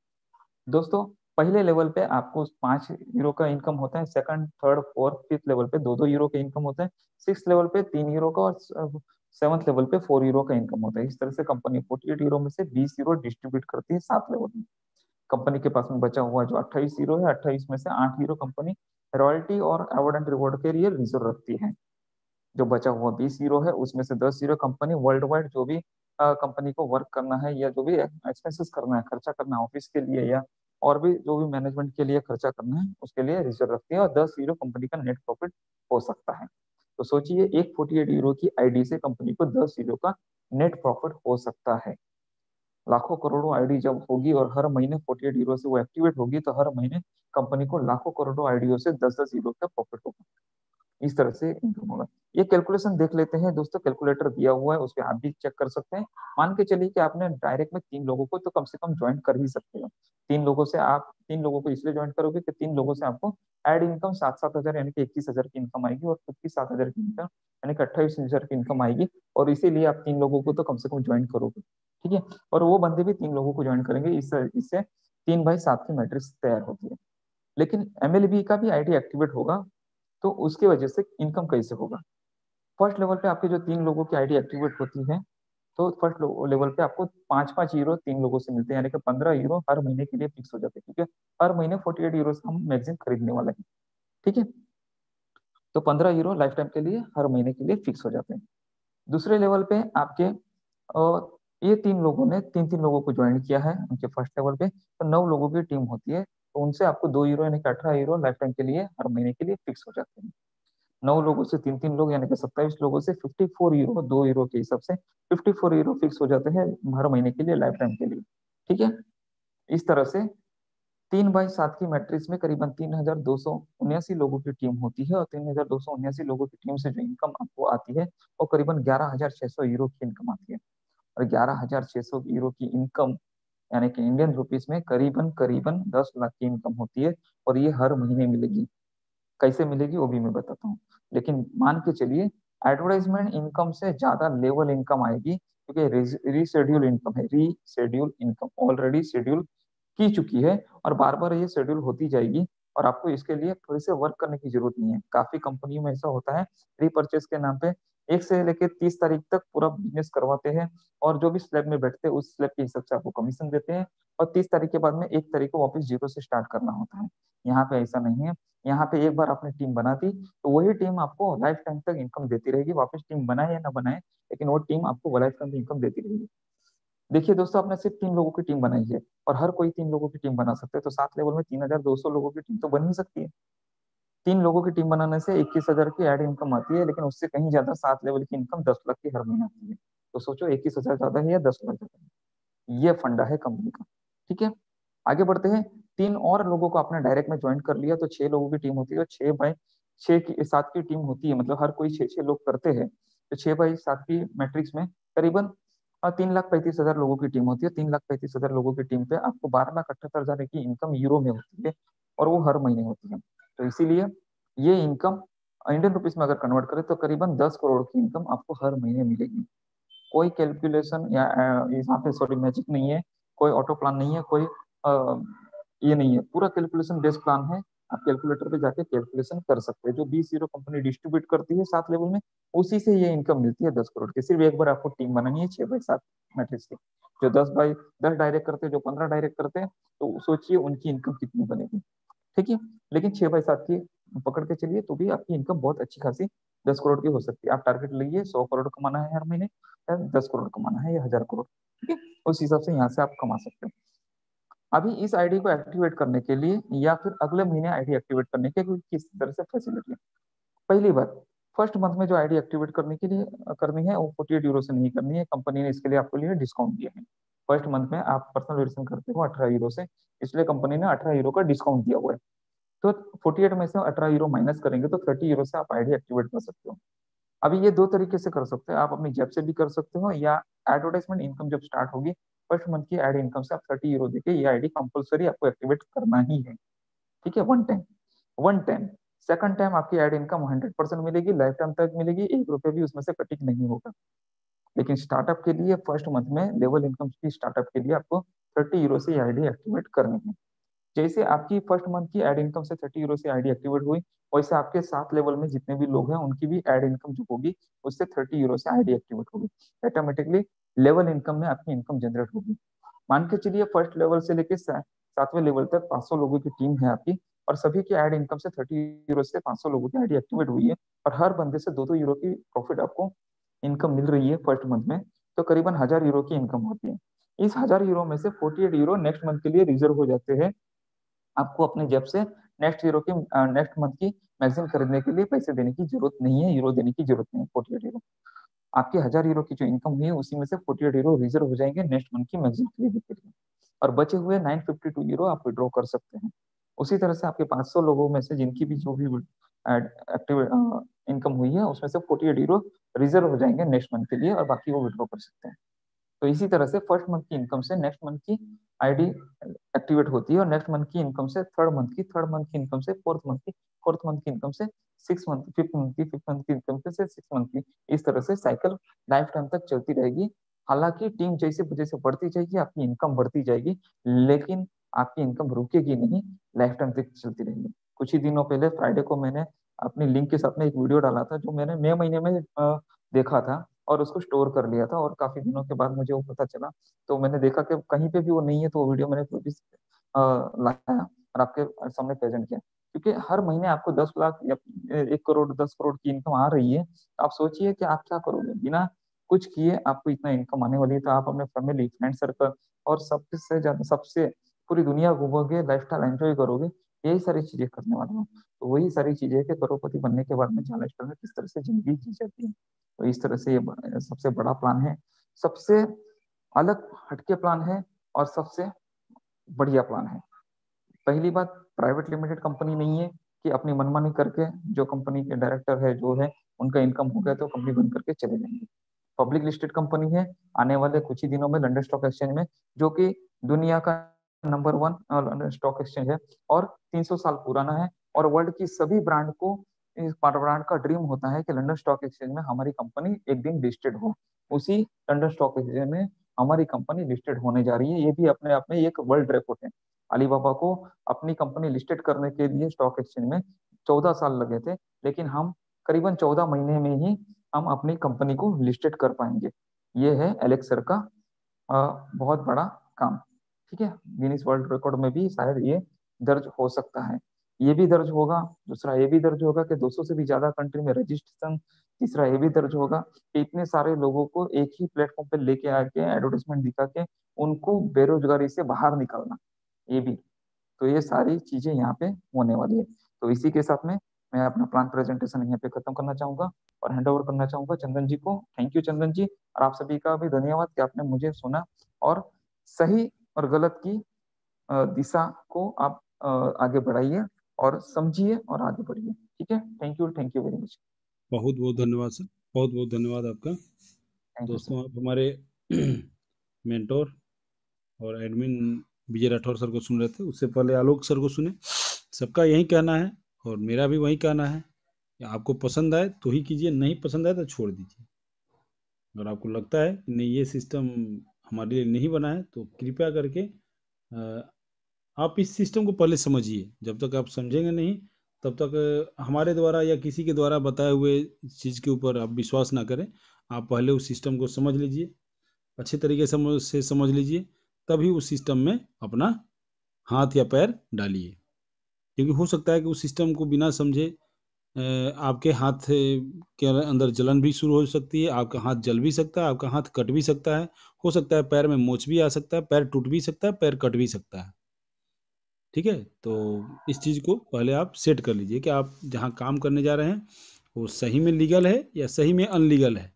दोस्तों, पहले लेवल पे आपको 5 यूरो का इनकम होता है, second, third, fourth, fifth level पे 2-2 यूरो का इनकम होता है, सिक्स लेवल पे 3 यूरो का और सेवंथ लेवल पे 4 यूरो का इनकम होता है। इस तरह से कंपनी 48 यूरो में से 20 यूरो डिस्ट्रीब्यूट करती है 7 लेवल में। कंपनी के पास में बचा हुआ जो 28 यूरो है, 28 में से 8 यूरो कंपनी रॉयल्टी और अवार्ड एंड रिवॉर्ड के लिए रिजर्व रखती है। जो बचा हुआ 20 यूरो है उसमें से 10 यूरो कंपनी वर्ल्ड वाइड जो भी कंपनी को वर्क करना है या जो भी एक्सपेंसेस करना है, खर्चा करना है ऑफिस के लिए या और भी जो भी मैनेजमेंट के लिए खर्चा करना है उसके लिए रिजर्व रखती है, और 10 यूरो कंपनी का नेट प्रॉफिट हो सकता है। तो सोचिए, एक 48 यूरो की आईडी से कंपनी को 10 यूरो का नेट प्रॉफिट हो सकता है। लाखों करोड़ों आईडी जब होगी और हर महीने 48 यूरो से वो एक्टिवेट होगी, तो हर महीने कंपनी को लाखों करोड़ों आईडियो से 10-10 यूरो का प्रॉफिट होगा। इस तरह से इनकम होगा। ये कैलकुलेशन देख लेते हैं दोस्तों, कैलकुलेटर दिया हुआ है, उस पर आप भी चेक कर सकते हैं। मान के चलिए कि आपने डायरेक्ट में 3 लोगों को तो कम से कम ज्वाइन कर ही सकते हो। 3 लोगों से आप 3 लोगों को इसलिए ज्वाइन करोगे कि 3 लोगों से आपको एड इनकम 7-7 हजार यानी कि 21 हजार की इनकम आएगी, और खुद की 7 हजार की इनकम यानी कि 28 हजार की इनकम आएगी, और इसीलिए आप 3 लोगों को तो कम से कम ज्वाइन करोगे। ठीक है, और वो बंदे भी 3 लोगों को ज्वाइन करेंगे, इससे 3/7 की मैट्रिक्स तैयार होती है। लेकिन एमएलबी का भी आईडी एक्टिवेट होगा, तो उसकी वजह से इनकम कैसे होगा? फर्स्ट लेवल पे आपके जो 3 लोगों की आईडी एक्टिवेट होती है, तो फर्स्ट लेवल पे आपको 5-5 यूरो 3 लोगों से मिलते हैं, यानी कि 15 यूरो हर महीने के लिए फिक्स हो जाते हैं, क्योंकि हर महीने 48 यूरो से हम मैगजीन खरीदने वाले हैं। ठीक है, तो 15 यूरो लाइफ टाइम के लिए हर महीने के लिए फिक्स हो जाते हैं। दूसरे लेवल पे आपके ये 3 लोगों ने 3-3 लोगों को ज्वाइन किया है उनके फर्स्ट लेवल पे, तो 9 लोगों की टीम होती है, तो उनसे आपको 2 यूरो यानी कि 18 यूरो लाइफ टाइम के लिए हर महीने के लिए फिक्स हो जाते हैं। 9 लोगों से 3-3 लोग यानी कि 27 लोगों से 54 यूरो, 2 यूरो के हिसाब से 54 यूरो फिक्स हो जाते हैं हर महीने के लिए लाइफ टाइम के लिए। ठीक है, इस तरह से 3/7 की मैट्रिक्स में करीबन 3,279 लोगों की टीम होती है, और 3,279 लोगों की टीम से जो इनकम आपको आती है वो करीबन 11,600 यूरो की इनकम आती है। और 11,600 यूरो की इनकम यानी कि इंडियन रुपीस में करीबन करीबन 10 लाख की इनकम होती है, और ये हर महीने मिलेगी। कैसे मिलेगी वो भी मैं बताता हूँ, लेकिन मान के चलिए एडवर्टाइजमेंट इनकम से ज्यादा लेवल इनकम आएगी, क्योंकि रीशेड्यूल इनकम है, रीशेड्यूल इनकम ऑलरेडी शेड्यूल की चुकी है और बार बार ये शेड्यूल होती जाएगी, और आपको इसके लिए थोड़ी से वर्क करने की जरूरत नहीं है। काफी कंपनियों में ऐसा होता है, रीपर्चेस के नाम पे 1 से लेकर 30 तारीख तक पूरा बिजनेस करवाते हैं, और जो भी स्लैब में बैठते हैं उस स्लैब के हिसाब से आपको कमीशन देते हैं, और 30 तारीख के बाद में 1 तारीख को वापस जीरो से स्टार्ट करना होता है। यहाँ पे ऐसा नहीं है, यहाँ पे एक बार आपने टीम बना दी तो वही टीम आपको लाइफ टाइम तक इनकम देती रहेगी, वापस टीम बनाए या ना बनाए, लेकिन वो टीम आपको लाइफ टाइम इनकम देती रहेगी। देखिए दोस्तों, आपने सिर्फ 3 लोगों की टीम बनाई है, और हर कोई 3 लोगों की टीम बना सकता है, तो 7 लेवल में 3,200 लोगों की टीम तो बन ही सकती है। 3 लोगों की टीम बनाने से 21,000 की एड इनकम आती है, लेकिन उससे कहीं ज्यादा 7 लेवल की इनकम 10 लाख की हर महीने आती है। तो सोचो 21,000 ज्यादा है या 10 लाख ज्यादा है? ये फंडा है कंपनी का। ठीक है, आगे बढ़ते हैं। 3 और लोगों को आपने डायरेक्ट में ज्वाइन कर लिया, तो 6 लोगों की टीम होती है, और 6/6 की 7 की टीम होती है, मतलब हर कोई 6-6 लोग करते हैं, तो 6/7 की मैट्रिक्स में करीबन 3,35,000 लोगों की टीम होती है। 3,35,000 लोगों की टीम पे आपको 12,78,000 की इनकम यूरो में होती है, और वो हर महीने होती है। तो इसीलिए ये इनकम इंडियन रुपीस में अगर कन्वर्ट करें तो करीबन 10 करोड़ की इनकम आपको हर महीने मिलेगी। कोई कैलकुलेशन या यहाँ पे सॉरी मैजिक नहीं है, कोई ऑटो प्लान नहीं है, कोई ये नहीं है, पूरा कैलकुलेशन बेस्ड प्लान है। आप कैलकुलेटर पे जाके कैलकुलेशन कर सकते हैं। जो 20 यूरो कंपनी डिस्ट्रीब्यूट करती है 7 लेवल में, उसी से ये इनकम मिलती है 10 करोड़ की। सिर्फ एक बार आपको टीम बनानी है 6/7 मैट्रिक्स की। जो 10/10 डायरेक्ट करते हैं, जो 15 डायरेक्ट करते हैं, तो सोचिए उनकी इनकम कितनी बनेगी। ठीक है, लेकिन 6/7 की पकड़ के चलिए तो भी आपकी इनकम बहुत अच्छी खासी 10 करोड़ की हो सकती है। आप टारगेट लीजिए 100 करोड़ कमाना है हर महीने, या 10 करोड़ कमाना है, या 1,000 करोड़। ठीक है, उस हिसाब से यहाँ से आप कमा सकते हो। अभी इस आईडी को एक्टिवेट करने के लिए या फिर अगले महीने आईडी एक्टिवेट करने के लिए किस तरह से फैसिलिटी है? पहली बात, फर्स्ट मंथ में जो आईडी एक्टिवेट करने के लिए करनी है वो 48 यूरो से नहीं करनी है। कंपनी ने इसके लिए आपके लिए डिस्काउंट दिया है। फर्स्ट मंथ में आप पर्सनल वेरिएशन करते हो 18 यूरो से, इसलिए कंपनी ने 18 यूरो का डिस्काउंट दिया हुआ है। तो 48 में से 18 यूरो माइनस करेंगे तो 30 यूरो से आप आईडी एक्टिवेट कर सकते हो। अभी ये 2 तरीके से कर सकते हो, आप अपनी जेब से भी कर सकते हो, या एडवर्टाइजमेंट इनकम जब स्टार्ट होगी फर्स्ट मंथ की एड इनकम से आप 30 यूरो देके ये आईडी कंपलसरी आपको एक्टिवेट करना ही है। ठीक है, वन टाइम। सेकंड टाइम आपकी एड इनकम 100% मिलेगी, लाइफ टाइम तक मिलेगी, 1 रुपये भी उसमें से कटिंग नहीं होगा। लेकिन स्टार्टअप के लिए फर्स्ट मंथ में लेवल इनकम की स्टार्टअप के लिए आपको 30 यूरो से आईडी एक्टिवेट करनी है। जैसे आपकी फर्स्ट मंथ की एड इनकम से 30 यूरो से आईडी एक्टिवेट हुई, वैसे आपके 7 लेवल में जितने भी लोग हैं उनकी भी एड इनकम जो होगी उससे 30 यूरो से आईडी एक्टिवेट होगी। ऑटोमेटिकली लेवल इनकम में आपकी इनकम जनरेट होगी। मान के चलिए फर्स्ट लेवल से लेकर 7वें लेवल तक 500 लोगों की टीम है आपकी, और सभी की एड इनकम से 30 यूरो से 500 लोगों की आईडी एक्टिवेट हुई है, और हर बंदे से 2-2 यूरो की प्रॉफिट आपको इनकम मिल रही है फर्स्ट मंथ में, तो करीबन 1,000 यूरो की इनकम होती है। इस 1,000 यूरो में से 48 यूरो नेक्स्ट मंथ के लिए रिजर्व हो जाते हैं। आपको अपने जेब से नेक्स्ट मंथ की मैगजीन खरीदने के लिए पैसे देने की जरूरत नहीं है, यूरो देने की जरूरत नहीं है। 48 यूरो आपकी 1,000 यूरो की जो इनकम हुई है उसी में से 48 यूरो रिजर्व हो जाएंगे नेक्स्ट मंथ की मैगजीन खरीदने के लिए, और बचे हुए 952 यूरो आप विड्रॉ कर सकते हैं। उसी तरह से आपके 500 लोगों में से जिनकी भी जो भी एक्टिव इनकम हुई है उसमें से 48 यूरो रिजर्व हो जाएंगे नेक्स्ट मंथ के लिए, और बाकी वो विड्रॉ कर सकते हैं। तो इसी तरह से फर्स्ट मंथ की इनकम से नेक्स्ट मंथ की आईडी एक्टिवेट होती है, और नेक्स्ट मंथ की इनकम से थर्ड मंथ की इनकम से फोर्थ मंथ की इनकम से फिफ्थ मंथ की इनकम से सिक्स मंथ की, इस तरह से साइकिल लाइफ टाइम तक चलती रहेगी। हालांकि टीम जैसे जैसे बढ़ती जाएगी आपकी इनकम बढ़ती जाएगी, लेकिन आपकी इनकम रुकेगी नहीं, लाइफ टाइम तक चलती रहेगी। कुछ ही दिनों पहले फ्राइडे को मैंने अपनी लिंक के साथ में एक वीडियो डाला था जो मैंने मई महीने में देखा था, और उसको स्टोर कर लिया था, और काफी दिनों के बाद मुझे वो पता चला। तो मैंने देखा कि कहीं पे भी वो नहीं है, तो वो वीडियो मैंने फिर भी लाया और आपके सामने प्रेजेंट किया। क्योंकि हर महीने आपको 10 लाख या 1 करोड़ 10 करोड़ की इनकम आ रही है, तो आप सोचिए कि आप क्या करोगे बिना कुछ किए। आपको इतना इनकम आने वाली है, तो आप अपने फैमिली फ्रेंड सर्कल और सबसे ज्यादा सबसे पूरी दुनिया घूमोगे, लाइफस्टाइल एंजॉय करोगे, यही सारी चीजें करने वाले हो। तो वही सारी चीजें है कि करोड़पति बनने के बाद में जहाँ लाइफस्टाइल में किस तरह से जिंदगी जी जाती है। तो इस तरह से ये सबसे बड़ा प्लान है, सबसे अलग हटके प्लान है, और सबसे बढ़िया प्लान है। पहली बात, प्राइवेट लिमिटेड कंपनी नहीं है कि अपनी मनमानी करके जो कंपनी के डायरेक्टर है जो है उनका इनकम हो गया तो कंपनी बंद करके चले जाएंगे। पब्लिक लिस्टेड कंपनी है, आने वाले कुछ ही दिनों में लंदन स्टॉक एक्सचेंज में, जो कि दुनिया का नंबर 1 स्टॉक एक्सचेंज है, और 300 साल पुराना है। और वर्ल्ड की सभी ब्रांड को, इस ब्रांड का ड्रीम होता है कि लंदन स्टॉक एक्सचेंज में हमारी कंपनी एक दिन लिस्टेड हो। उसी लंदन स्टॉक एक्सचेंज में हमारी कंपनी लिस्टेड होने जा रही है। ये भी अपने आप में एक वर्ल्ड रिकॉर्ड है। अलीबाबा को अपनी कंपनी लिस्टेड करने के लिए स्टॉक एक्सचेंज में 14 साल लगे थे, लेकिन हम करीबन 14 महीने में ही हम अपनी कंपनी को लिस्टेड कर पाएंगे। ये है एलेक्स सर का बहुत बड़ा काम। ठीक है, गिनीज वर्ल्ड रिकॉर्ड में भी शायद ये दर्ज हो सकता है। ये भी दर्ज होगा, दूसरा ये भी दर्ज होगा कि 200 से भी ज्यादा कंट्री में रजिस्ट्रेशन। तीसरा ये भी दर्ज होगा कि इतने सारे लोगों को एक ही प्लेटफॉर्म पे लेके आके एडवर्टाइजमेंट दिखा के उनको बेरोजगारी से बाहर निकालना, ये भी। तो ये सारी चीजें यहाँ पे होने वाली है। तो इसी के साथ में मैं अपना प्लान प्रेजेंटेशन यहाँ पे खत्म करना चाहूंगा और हैंड ओवर करना चाहूंगा चंदन जी को। थैंक यू चंदन जी, और आप सभी का भी धन्यवाद कि आपने मुझे सुना और सही और गलत की दिशा को आप आगे बढ़ाइए और समझिए और आगे बढ़िए। ठीक है, थैंक यू वेरी मच। बहुत बहुत धन्यवाद सर, बहुत बहुत धन्यवाद आपका। Thank you sir. दोस्तों, आप हमारे मेंटोर और एडमिन विजय राठौर सर को सुन रहे थे, उससे पहले आलोक सर को सुने। सबका यही कहना है और मेरा भी वही कहना है कि आपको पसंद आए तो ही कीजिए, नहीं पसंद आए तो छोड़ दीजिए। अगर आपको लगता है कि नहीं ये सिस्टम हमारे लिए नहीं बना है तो कृपया करके आप इस सिस्टम को पहले समझिए। जब तक आप समझेंगे नहीं तब तक हमारे द्वारा या किसी के द्वारा बताए हुए चीज़ के ऊपर आप विश्वास ना करें। आप पहले उस सिस्टम को समझ लीजिए, अच्छे तरीके से समझ लीजिए, तभी उस सिस्टम में अपना हाथ या पैर डालिए। क्योंकि हो सकता है कि उस सिस्टम को बिना समझे आपके हाथ के अंदर जलन भी शुरू हो सकती है, आपका हाथ जल भी सकता है, आपका हाथ कट भी सकता है, हो सकता है पैर में मोच भी आ सकता है, पैर टूट भी सकता है, पैर कट भी सकता है। ठीक है, तो इस चीज़ को पहले आप सेट कर लीजिए कि आप जहाँ काम करने जा रहे हैं वो सही में लीगल है या सही में अनलीगल है।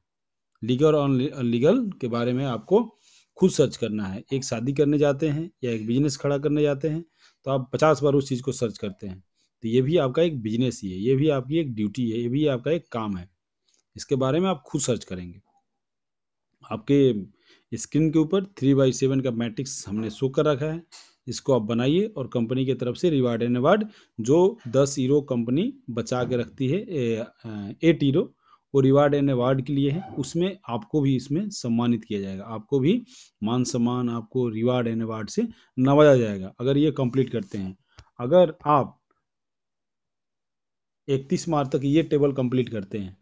लीगल और अनलीगल के बारे में आपको खुद सर्च करना है। एक शादी करने जाते हैं या एक बिजनेस खड़ा करने जाते हैं तो आप 50 बार उस चीज़ को सर्च करते हैं। तो ये भी आपका एक बिजनेस ही है, ये भी आपकी एक ड्यूटी है, ये भी आपका एक काम है। इसके बारे में आप खुद सर्च करेंगे। आपके स्क्रीन के ऊपर 3/7 का मैट्रिक्स हमने शो कर रखा है, इसको आप बनाइए और कंपनी की तरफ से रिवार्ड एंड अवार्ड जो 10 यूरो कंपनी बचा के रखती है, 8 यूरो, वो रिवार्ड एंड अवार्ड के लिए है। उसमें आपको भी इसमें सम्मानित किया जाएगा, आपको भी मान सम्मान, आपको रिवार्ड एंड अवार्ड से नवाजा जाएगा अगर ये कंप्लीट करते हैं। अगर आप 31 मार्च तक ये टेबल कंप्लीट करते हैं,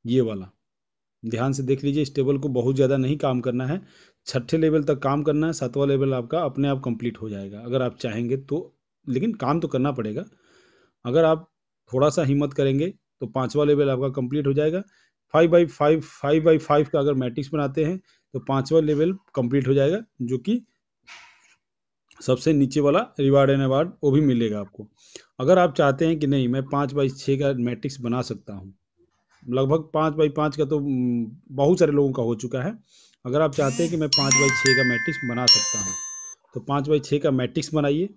ये वाला ध्यान से देख लीजिए, इस टेबल को बहुत ज़्यादा नहीं काम करना है, छठे लेवल तक काम करना है, 7वां लेवल आपका अपने आप कंप्लीट हो जाएगा अगर आप चाहेंगे तो। लेकिन काम तो करना पड़ेगा। अगर आप थोड़ा सा हिम्मत करेंगे तो 5वां लेवल आपका कंप्लीट हो जाएगा। 5/5 का अगर मैट्रिक्स बनाते हैं तो 5वां लेवल कंप्लीट हो जाएगा, जो कि सबसे नीचे वाला रिवार्ड एंड अवार्ड वो भी मिलेगा आपको। अगर आप चाहते हैं कि नहीं मैं 5/6 का मैट्रिक्स बना सकता हूँ, लगभग 5/5 का तो बहुत सारे लोगों का हो चुका है। अगर आप चाहते हैं कि मैं 5/6 का मैट्रिक्स बना सकता हूँ तो 5/6 का मैट्रिक्स बनाइए।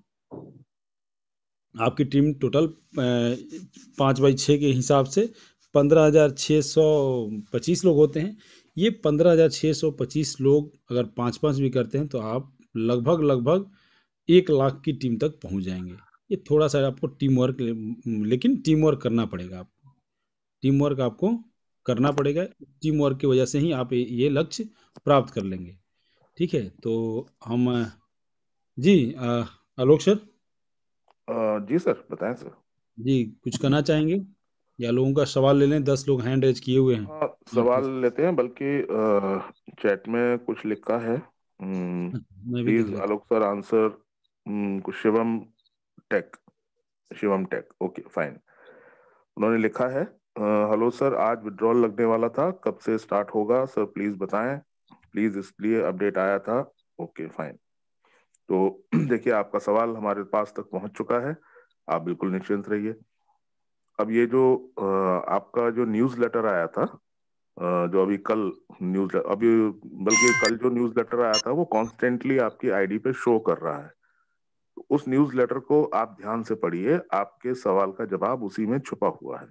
आपकी टीम टोटल 5/6 के हिसाब से 15,625 लोग होते हैं। ये 15,625 लोग अगर 5-5 भी करते हैं तो आप लगभग लगभग 1 लाख की टीम तक पहुंच जाएंगे। ये थोड़ा सा आपको टीम वर्क, लेकिन टीम वर्क करना पड़ेगा आपको, टीम वर्क आपको करना पड़ेगा। टीम वर्क की वजह से ही आप ये लक्ष्य प्राप्त कर लेंगे। ठीक है, तो हम जी आलोक सर। जी सर, बताएं सर। जी कुछ कहना चाहेंगे या लोगों का सवाल ले लें? 10 लोग हैंड रेज किए हुए हैं। हाँ, सवाल लेते हैं, बल्कि चैट में कुछ लिखा है। मैं भी देख प्लीज लेता आलोक सर आंसर। कुछ tech Shivam tech, okay fine. उन्होंने लिखा है, हेलो सर, आज विड्रॉल लगने वाला था, कब से स्टार्ट होगा सर, प्लीज बताएं, प्लीज, इसलिए अपडेट आया था। Okay fine. तो देखिए, आपका सवाल हमारे पास तक पहुंच चुका है, आप बिल्कुल निश्चिंत रहिए। अब ये जो आपका जो न्यूज़ लेटर आया था, जो अभी कल न्यूज़ अभी बल्कि कल जो न्यूज़ लेटर आया था वो कॉन्स्टेंटली आपकी आईडी पे शो कर रहा है। तो उस न्यूज़ लेटर को आप ध्यान से पढ़िए, आपके सवाल का जवाब उसी में छुपा हुआ है।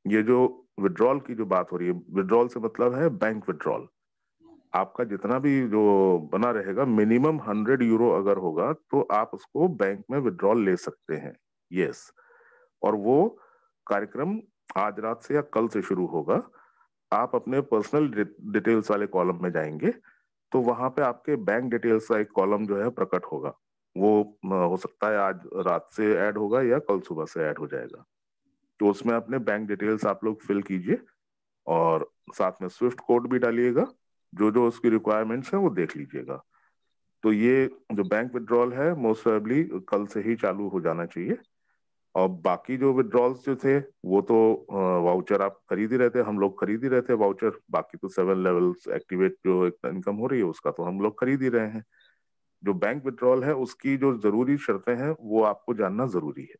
ये जो विड्रॉल की जो बात हो रही है, विड्रॉल से मतलब है बैंक विड्रॉल। आपका जितना भी जो बना रहेगा, मिनिमम 100 यूरो अगर होगा तो आप उसको बैंक में विड्रॉल ले सकते हैं। यस। और वो कार्यक्रम आज रात से या कल से शुरू होगा। आप अपने पर्सनल डिटेल्स वाले कॉलम में जाएंगे तो वहां पे आपके बैंक डिटेल्स का एक कॉलम जो है प्रकट होगा। वो हो सकता है आज रात से ऐड होगा या कल सुबह से ऐड हो जाएगा। तो उसमें अपने बैंक डिटेल्स आप लोग फिल कीजिए और साथ में स्विफ्ट कोड भी डालिएगा। जो जो उसकी रिक्वायरमेंट्स हैं वो देख लीजिएगा। तो ये जो बैंक विड्रॉल है मोस्ट प्रोबेबली कल से ही चालू हो जाना चाहिए। और बाकी जो विड्रॉल्स जो थे वो तो वाउचर आप खरीद ही रहे थे, हम लोग खरीद ही रहे थे वाउचर। बाकी तो 7 लेवल्स एक्टिवेट जो इनकम हो रही है उसका तो हम लोग खरीद ही रहे हैं। जो बैंक विड्रॉल है उसकी जो जरूरी शर्तें हैं वो आपको जानना जरूरी है।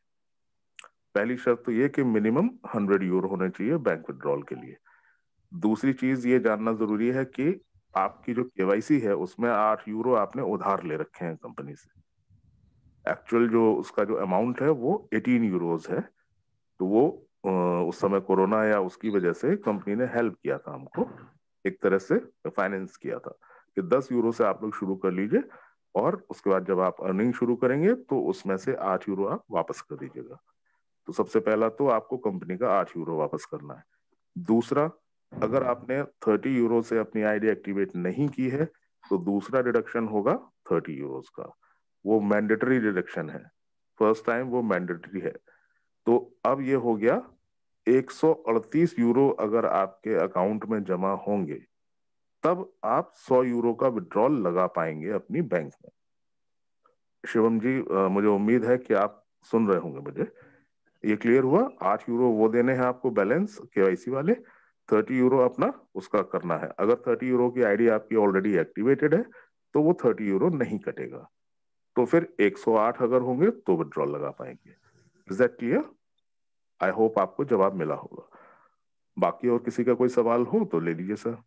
पहली शर्त तो ये कि मिनिमम 100 यूरो होने चाहिए बैंक विड्रॉल के लिए। दूसरी चीज ये जानना जरूरी है कि आपकी जो केवाईसी है उसमें 8 यूरो आपने उधार ले रखे हैं कंपनी से। एक्चुअल जो उसका जो अमाउंट है वो 18 यूरोज है। तो वो उस समय कोरोना या उसकी वजह से कंपनी ने हेल्प किया था हमको, एक तरह से फाइनेंस किया था कि 10 यूरो से आप लोग शुरू कर लीजिए और उसके बाद जब आप अर्निंग शुरू करेंगे तो उसमें से 8 यूरो आप वापस कर दीजिएगा। तो सबसे पहला तो आपको कंपनी का 8 यूरो वापस करना है। दूसरा, अगर आपने 30 यूरो से अपनी आईडी एक्टिवेट नहीं की है तो दूसरा डिडक्शन होगा 30 यूरोज का। वो मैंडेटरी डिडक्शन है, फर्स्ट टाइम वो मैंडेटरी है। तो अब ये हो गया 138 यूरो अगर आपके अकाउंट में जमा होंगे तब आप 100 यूरो का विड्रॉल लगा पाएंगे अपनी बैंक में। शिवम जी, मुझे उम्मीद है कि आप सुन रहे होंगे मुझे। ये क्लियर हुआ? 8 यूरो वो देने हैं आपको बैलेंस केवाईसी वाले, 30 यूरो अपना उसका करना है। अगर 30 यूरो की आईडी आपकी ऑलरेडी एक्टिवेटेड है तो वो 30 यूरो नहीं कटेगा। तो फिर 108 अगर होंगे तो विड्रॉल लगा पाएंगे। Is that clear? I hope आपको जवाब मिला होगा। बाकी और किसी का कोई सवाल हो तो ले लीजिए सर।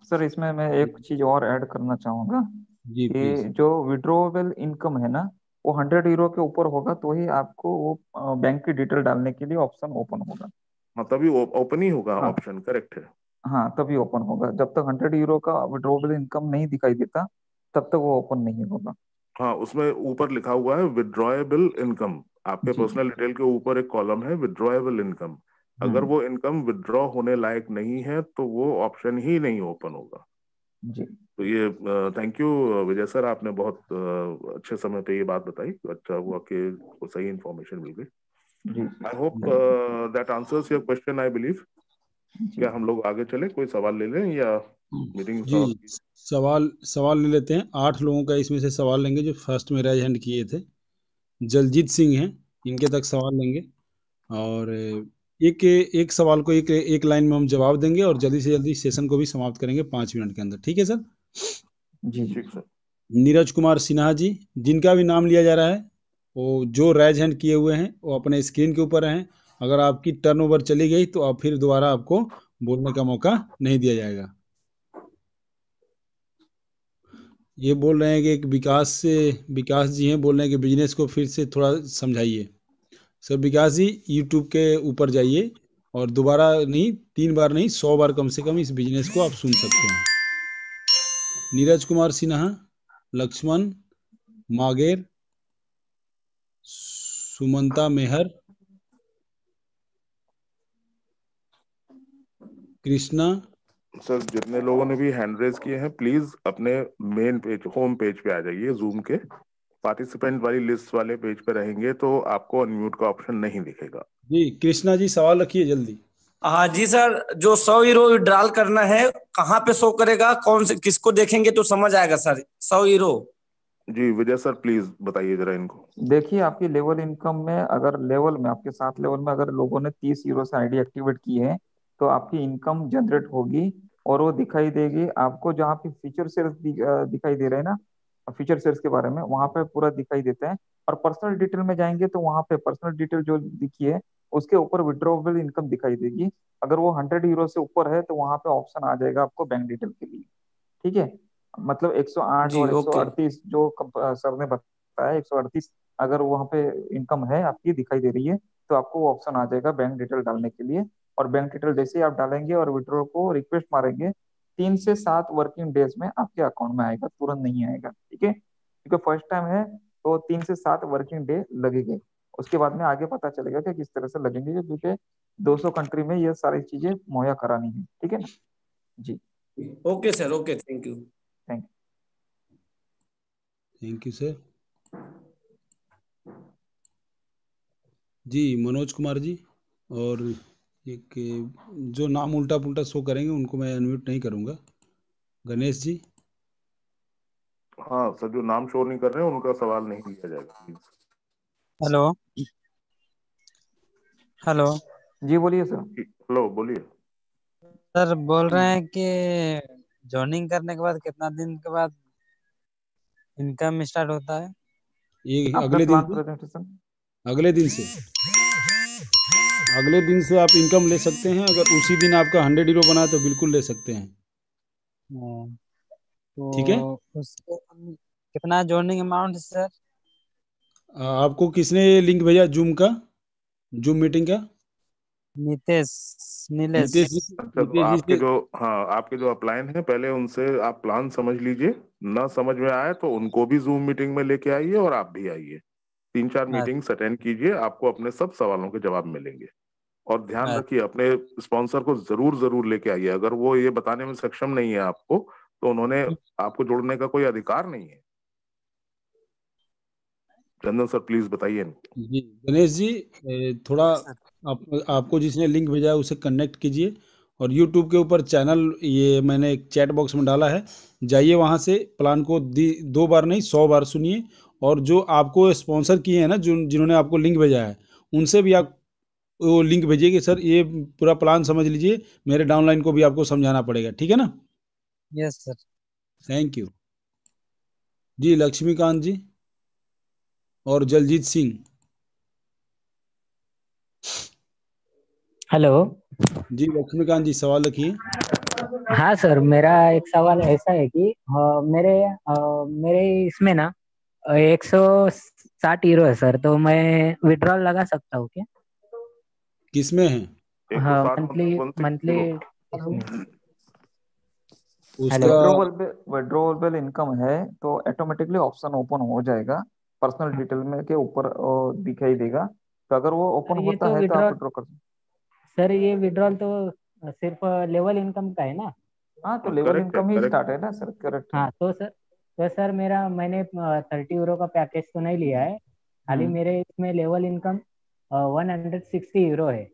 सर इसमें मैं एक चीज और ऐड करना चाहूंगा जी प्लीज। कि जो विड्रॉवेबल इनकम है ना, वो 100 यूरो के ऊपर होगा तो ही आपको वो बैंक की डिटेल डालने के लिए ऑप्शन ओपन होगा। हाँ, तभी ओपन ही होगा हाँ। ऑप्शन, करेक्ट है। हाँ तभी ओपन होगा, जब तक 100 यूरो का विड्रॉवेबल इनकम नहीं दिखाई देता तब तक वो ओपन नहीं होगा। हाँ, उसमें ऊपर लिखा हुआ है विड्रॉएबल इनकम। आपके जी। पर्सनल डिटेल के ऊपर एक कॉलम है विड्रॉएबल इनकम। अगर हम्म। वो इनकम विड्रॉ होने लायक नहीं है तो वो ऑप्शन ही नहीं ओपन होगा। जी। तो ये थैंक यू विजय सर, आपने बहुत अच्छे समय पे ये बात बताई। अच्छा हुआ कि को सही इंफॉर्मेशन मिल गई। जी। आई होप बिल्कुल। That answers your question, I believe. जी। क्या हम लोग आगे चले, कोई सवाल ले लें या मीटिंग जी समाप्त की? सवाल सवाल ले लेते हैं। 8 लोगों का इसमें से सवाल लेंगे जो फर्स्ट में राइज हैंड किए थे। जलजीत सिंह हैं, इनके तक सवाल लेंगे। और एक एक सवाल को एक एक लाइन में हम जवाब देंगे और जल्दी से जल्दी सेशन को भी समाप्त करेंगे 5 मिनट के अंदर। ठीक है सर? जी। जी। ठीक सर। नीरज कुमार सिन्हा जी, जिनका भी नाम लिया जा रहा है वो जो राइज हैंड किए हुए हैं वो अपने स्क्रीन के ऊपर हैं। अगर आपकी टर्नओवर चली गई तो अब फिर दोबारा आपको बोलने का मौका नहीं दिया जाएगा। ये बोल रहे हैं कि एक विकास जी हैं, बोल रहे हैं कि बिजनेस को फिर से थोड़ा समझाइए। सर विकास जी, यूट्यूब के ऊपर जाइए और दोबारा नहीं, 3 बार नहीं, 100 बार कम से कम इस बिजनेस को आप सुन सकते हैं। नीरज कुमार सिन्हा, लक्ष्मण मागेर, सुमंता मेहर, कृष्णा, सर जितने लोगों ने भी हैंड रेज किए हैं प्लीज अपने मेन पेज होम पेज पे आ जाइए। जूम के पार्टिसिपेंट वाली लिस्ट वाले पेज पे रहेंगे तो आपको अनम्यूट का ऑप्शन नहीं दिखेगा। जी कृष्णा जी सवाल रखिए जल्दी। हाँ जी सर, जो 100 यूरो विड्रॉल करना है कहाँ पे शो करेगा, कौन से किसको देखेंगे तो समझ आएगा सर? 100 यूरो। जी विजय सर प्लीज बताइए जरा इनको। देखिए आपकी लेवल इनकम में, अगर लेवल में आपके 7 लेवल में अगर लोगों ने 30 यूरो से आईडी एक्टिवेट की है तो आपकी इनकम जनरेट होगी और वो दिखाई देगी आपको। जहाँ पे फीचर सेल्स दिखाई दे रहे हैं ना, फीचर सेल्स के बारे में वहाँ पे पूरा दिखाई देता है। और पर्सनल डिटेल में जाएंगे तो वहाँ पे पर्सनल डिटेल जो दिखी है उसके ऊपर विड्रॉवेबल इनकम दिखाई देगी। अगर वो 100 यूरो से ऊपर है तो वहाँ पे ऑप्शन आ जाएगा आपको बैंक डिटेल के लिए। ठीक है, मतलब 108 जी और ओके। 138 जो सर ने बताया, 138 अगर वहाँ पे इनकम है आपकी दिखाई दे रही है तो आपको वो ऑप्शन आ जाएगा बैंक डिटेल डालने के लिए। और बैंक डिटेल जैसे ही आप डालेंगे और विड्रॉ को रिक्वेस्ट मारेंगे 3 से 7 वर्किंग डेज में आपके अकाउंट में आएगा, तुरंत नहीं आएगा। ठीक है, क्योंकि फर्स्ट टाइम है तो 3 से 7 वर्किंग डे लगेंगे। उसके बाद में आगे पता चलेगा कि किस तरह से लगेंगे, क्योंकि 200 कंट्री में ये सारी चीजें मुहैया करानी है। ठीक है ना जी। Okay sir, okay, thank you. Thank thank you sir. जी मनोज कुमार जी, और एक जो नाम उल्टा पुल्टा शो करेंगे उनको मैं अनम्यूट नहीं करूंगा। गणेश जी। हाँ सर जो नाम शो नहीं कर रहे हैं उनका सवाल नहीं लिया जाएगा प्लीज। हेलो हेलो जी बोलिए सर। हेलो बोलिए। सर, बोल रहे हैं कि ज्वाइनिंग करने के बाद कितना दिन के बाद इनकम स्टार्ट होता है? ये आपका अगले दिन प्लान से, प्रेजेंटेशन अगले दिन से, अगले दिन से आप इनकम ले सकते हैं। अगर उसी दिन आपका 100 यूरो बना है तो बिल्कुल ले सकते हैं। हाँ, ठीक है। तो उसके कितना ज्वाइनिंग अमाउंट है सर? आपको किसने लिंक भेजा जूम का, जूम मीटिंग का? नीलेश। नितेश जी। अच्छा तो नितेश जी आपके से। जो, हाँ आपके जो अपलाइन है पहले उनसे आप प्लान समझ लीजिए। ना समझ में आए तो उनको भी जूम मीटिंग में लेके आइए और आप भी आइए। 3-4 मीटिंग्स अटेंड कीजिए, आपको अपने सब सवालों के जवाब मिलेंगे। और ध्यान अच्छा, रखिए अपने स्पॉन्सर को जरूर जरूर लेके आइए। अगर वो ये बताने में सक्षम नहीं है आपको तो उन्होंने आपको जोड़ने का कोई अधिकार नहीं है। चंदन सर प्लीज बताइए। जी गणेश जी, थोड़ा सर। आपको जिसने लिंक भेजा है उसे कनेक्ट कीजिए। और यूट्यूब के ऊपर चैनल ये मैंने एक चैट बॉक्स में डाला है, जाइए वहाँ से प्लान को 2 बार नहीं 100 बार सुनिए। और जो आपको स्पॉन्सर किए हैं ना, जो जिन्होंने आपको लिंक भेजा है, उनसे भी आप वो लिंक भेजिए कि सर ये पूरा प्लान समझ लीजिए, मेरे डाउनलाइन को भी आपको समझाना पड़ेगा। ठीक है ना। Yes sir. थैंक यू जी। लक्ष्मीकांत जी और जलजीत सिंह। हेलो। जी लक्ष्मीकांत जी सवाल रखिए। हाँ सर, मेरा एक सवाल ऐसा है कि मेरे इसमें ना 160 यूरो है सर, तो मैं विड्रॉल लगा सकता हूँ क्या? किसमें है 160 मंथली मतलब 16 मंथली यूरो। इसमें। उसका? हेलो। विड्रोवेबल इनकम है तो ऑटोमेटिकली ऑप्शन ओपन हो जाएगा, पर्सनल डिटेल में के ऊपर दिखाई देगा। तो अगर वो सर ओपन ये होता तो है तो आप विड्रॉल विड्रॉ कर सकते सर ये विड्रॉल तो सिर्फ लेवल इनकम का है ना? हैं। हाँ तो लेवल करेक्ट है, इनकम ही करेक्ट स्टार्ट है ना सर, करेक्ट है। हाँ तो सर मेरा मैंने 30 यूरो का पैकेज तो नहीं लिया है। खाली हम्म। मेरे इसमें लेवल इनकम 160 यूरो है।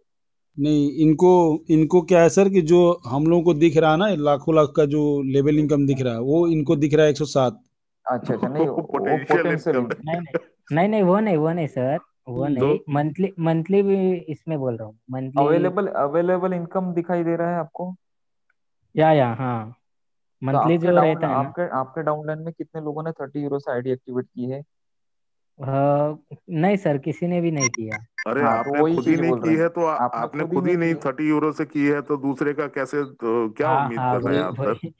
नहीं, इनको इनको क्या है सर कि जो हम लोगों को दिख रहा है ना, लाखों लाख का जो लेवल इनकम दिख रहा है, वो इनको दिख रहा है 107। अच्छा अच्छा, नहीं वो पोटेंशियल पोटेंशियल इनकम है। नहीं नहीं नहीं नहीं, वो नहीं सर, वो तो नहीं। मंथली मंथली भी इसमें बोल रहा हूँ, मंथली। अवेलेबल अवेलेबल इनकम दिखाई दे रहा है आपको। या हाँ, तो मंथली जो रहता है ना। आपके डाउनलाइन में कितने लोगों ने 30 यूरो से आईडी एक्टिवेट की है? नहीं सर, किसी ने भी नहीं किया। अरे हाँ तो आपने वही खुद ही चीज नहीं बोल की रहे है हैं, तो आपने आपने खुद ही खुद ही नहीं नहीं की है। 30 यूरो से की है तो दूसरे का कैसे, तो क्या हाँ उम्मीद हाँ, कर रहे हैं वही आप सर? वही।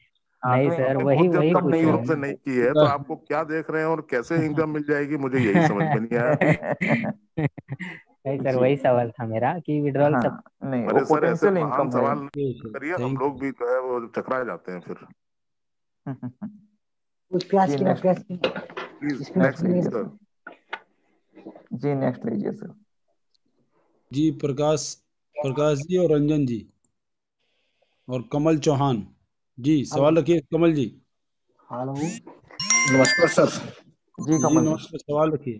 हाँ नहीं तो सर, आपने वही खुद जब वही इनकम 30 नहीं पूछ यूरो रहे हुई। से हैं नहीं की है तो आपको क्या देख रहे हैं और कैसे इनकम मिल जाएगी, मुझे यही समझ में नहीं आया। ना। नहीं सर, जी। वही सवाल था मेरा कि विड्रॉल सब। हाँ नहीं, वो अरे सर ऐसे पोटेंशियल महान इनकम है। सवाल नहीं करिए, हम थैंक लोग भी जो है वो चकरा जाते हैं फिर। जी नेक्स्ट। प्लीज नेक्स्ट नेक्स्ट लीजिए सर। सर। जी नेक्स्ट लीजिए सर। जी। प्रकाश प्रकाश जी और रंजन जी और कमल चौहान। जी सवाल रखिए कमल जी। हेलो, नमस्कार सर। जी जी कमल जी, नमस्कार, सवाल रखिए।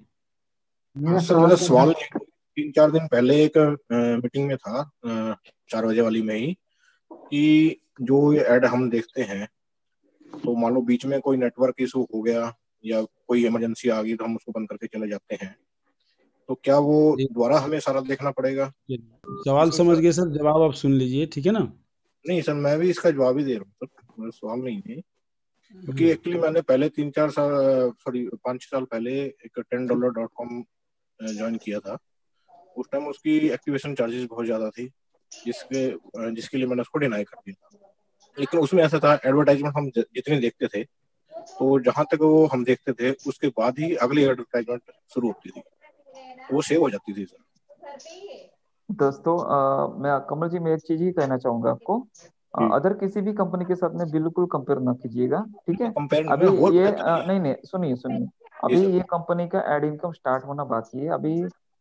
सर मेरा सवाल 3-4 दिन पहले एक मीटिंग में था, 4 बजे वाली में ही, कि जो ये ऐड हम देखते हैं तो मान लो बीच में कोई नेटवर्क इशू हो गया या कोई इमरजेंसी आ गई तो हम उसको बंद करके चले जाते हैं, तो क्या वो जी, दोबारा हमें सारा देखना पड़ेगा? सवाल इसमें समझ सर, गए सर, जवाब आप सुन लीजिए, ठीक है ना। नहीं सर, मैं भी इसका जवाब ही दे रहा हूँ सर, मेरा सवाल नहीं है। क्योंकि एक्चुअली मैंने पहले 3-4 साल, सॉरी 5-6 साल पहले एक $10.com ज्वाइन किया था। उस टाइम उसकी एक्टिवेशन चार्जेस बहुत ज्यादा थी, जिसके लिए मैंने उसको डिनाई कर दिया था। लेकिन उसमें ऐसा था, एडवर्टाइजमेंट हम जितने देखते थे, तो जहां तक वो हम देखते थे उसके बाद ही अगली एडवर्टाइजमेंट शुरू होती थी, तो वो सेव हो जाती थी सर। दोस्तों मैं कमल जी, मैं एक चीज ही कहना चाहूंगा आपको, जी, अदर किसी भी कंपनी के साथ में बिल्कुल कंपेयर ना कीजिएगा, ठीक है। कंपेयर अभी में हो ये बेहतर ही है। नहीं नहीं, सुनिए सुनिए, जी अभी सर। ये कंपनी का एड इनकम स्टार्ट होना बाकी है। अभी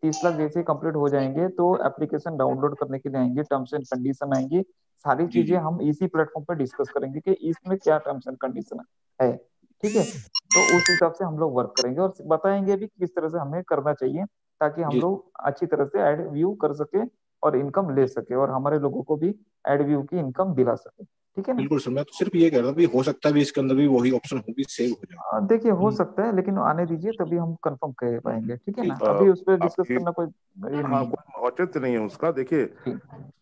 30 लाख जैसे कंप्लीट हो जाएंगे तो एप्लीकेशन डाउनलोड करने के लिए आएंगे, टर्म्स एंड कंडीशन आएंगी, सारी जी चीजें जी हम इसी प्लेटफॉर्म पर डिस्कस करेंगे कि इसमें क्या टर्म्स एंड कंडीशन है, ठीक है। तो उस हिसाब से हम लोग वर्क करेंगे और बताएंगे भी कि किस तरह से हमें करना चाहिए, ताकि हम जी सर, लोग अच्छी तरह से एड व्यू कर सके और इनकम ले सके और हमारे लोगों को भी एड व्यू की इनकम दिला सके, ठीक है ना। बिल्कुल सर। मैं तो सिर्फ ये कह रहा था भी हो सकता है भी इसके अंदर भी वही ऑप्शन हो भी सेव हो जाए। देखिए हो सकता है, लेकिन आने दीजिए तभी हम कंफर्म कर पाएंगे, ठीक है जी ना। अभी उस पर डिस्कस आपकी करना कोई ये हाँ, नहीं है। कोई औचित्य नहीं है उसका। देखिए, जी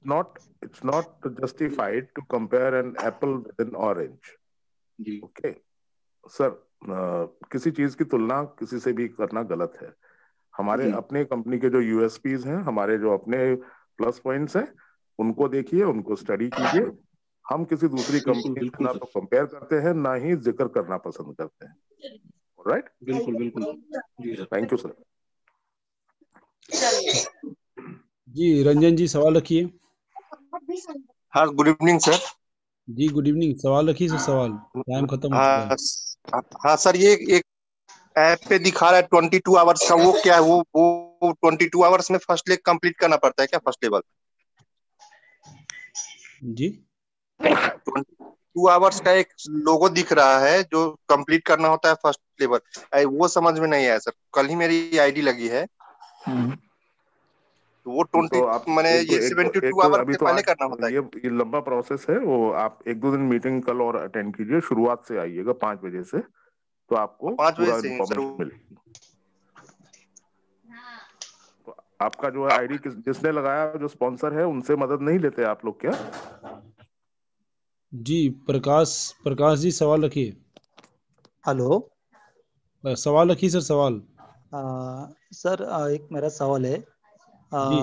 not it's not justified to compare an apple with an orange. जी ओके सर, किसी चीज की तुलना किसी से भी करना गलत है। हमारे जी अपने कंपनी के जो यूएसपीज हैं, हमारे जो अपने प्लस पॉइंट्स हैं, उनको देखिए, उनको स्टडी कीजिए। हम किसी दूसरी बिल्कुल कंपनी से बिल्कुल ना सर, तो कंपेयर करते हैं, ना ही जिक्र करना पसंद करते हैं। राइट, बिल्कुल बिल्कुल सर। जी सर। Thank you sir. जी रंजन जी सवाल रखिए। हाँ, गुड इवनिंग सर। जी गुड इवनिंग, सवाल रखिए सर, सवाल टाइम खत्म हो चुका है। हाँ सर, ये एक ऐप पे दिखा रहा है 22 आवर्स का, वो क्या है? वो 22 आवर्स में फर्स्ट लेग कंप्लीट करना पड़ता है क्या, फर्स्ट लेवल? जी 22 आवर्स का एक लोगो दिख रहा है जो कंप्लीट करना होता है फर्स्ट लेवल, वो समझ में नहीं आया सर। कल ही मेरी आईडी लगी है, तो वो 20 तो आप मैंने एक दो ये एक दो 72 एक दो आवर्स अभी से तो पहले आज करना होता है। ये लंबा प्रोसेस है। वो आप 1-2 दिन मीटिंग कल और अटेंड कीजिए, शुरुआत से आइएगा 5 बजे से, तो आपको 5 बजे पूरा से ही सर। इन्फॉर्मेशन मिलेगी। तो आपका जो है आईडी जिसने लगाया, जो स्पॉन्सर है, उनसे मदद नहीं लेते आप लोग क्या? जी प्रकाश, प्रकाश जी सवाल रखिए। हेलो। सवाल रखिए सर, सवाल। सर एक मेरा सवाल है। जी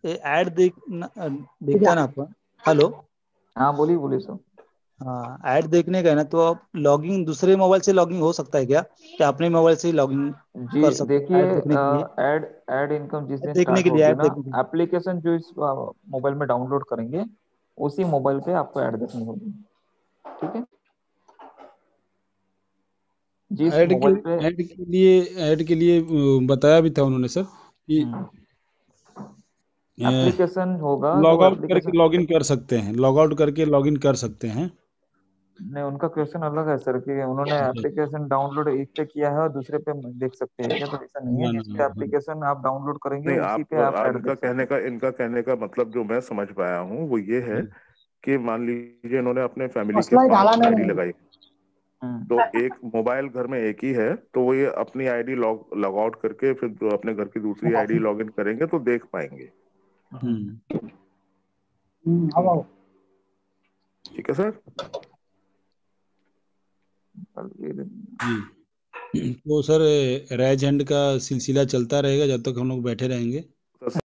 ये ऐड देखता है ना अपन। हेलो। हाँ बोलिए बोलिए सर। हाँ, ऐड देखने का है ना, तो आप लॉगिंग दूसरे मोबाइल से लॉगिंग हो सकता है क्या? क्या अपने मोबाइल से ही लॉगिंग जी कर सकते हैं देखिए, ऐड देखने के लिए? ऐड ऐड इनकम जिस ऐड दिन देखने स्टार्ट के लिए, होगी ऐड ना, देखने के लिए। एप्लीकेशन जो इस मोबाइल में डाउनलोड करेंगे उसी मोबाइल पे आपको ऐड देखनी होगी, ठीक है। जिस ऐड के मोबाइल पे ऐड के लिए ऐड के लिए बताया भी था उन्होंने सर कि एप्लीकेशन होगा, लॉग वो आउट एप्लीकेशन करके लॉगिन कर सकते हैं, लॉग आउट करके लॉगिन कर सकते हैं। नहीं, उनका क्वेश्चन अलग है सर, कि उन्होंने अच्छा, एप्लीकेशन डाउनलोड एक पे किया है और दूसरे पे देख सकते हैं क्या, तो ऐसा नहीं है। ना ना जिस ना पे ना। एप्लीकेशन आप डाउनलोड करेंगे नहीं, उसी आप पे आप ऐड देख सकते हैं। इनका कहने का मतलब जो मैं समझ पाया हूँ वो ये है जी कि मान लीजिए इन्होंने अपने फैमिली के मसला ही डाला 5 आईडी मैंने। लगाई, तो एक मोबाइल घर में एक ही है, तो वो ये अपनी आईडी लॉग आउट करके फिर जो अपने घर की दूसरी आईडी लॉग इन करेंगे तो देख पाएंगे। अब ठीक है सर। जी तो सर राइज हैंड का सिलसिला चलता रहेगा जब तक हम लोग बैठे रहेंगे।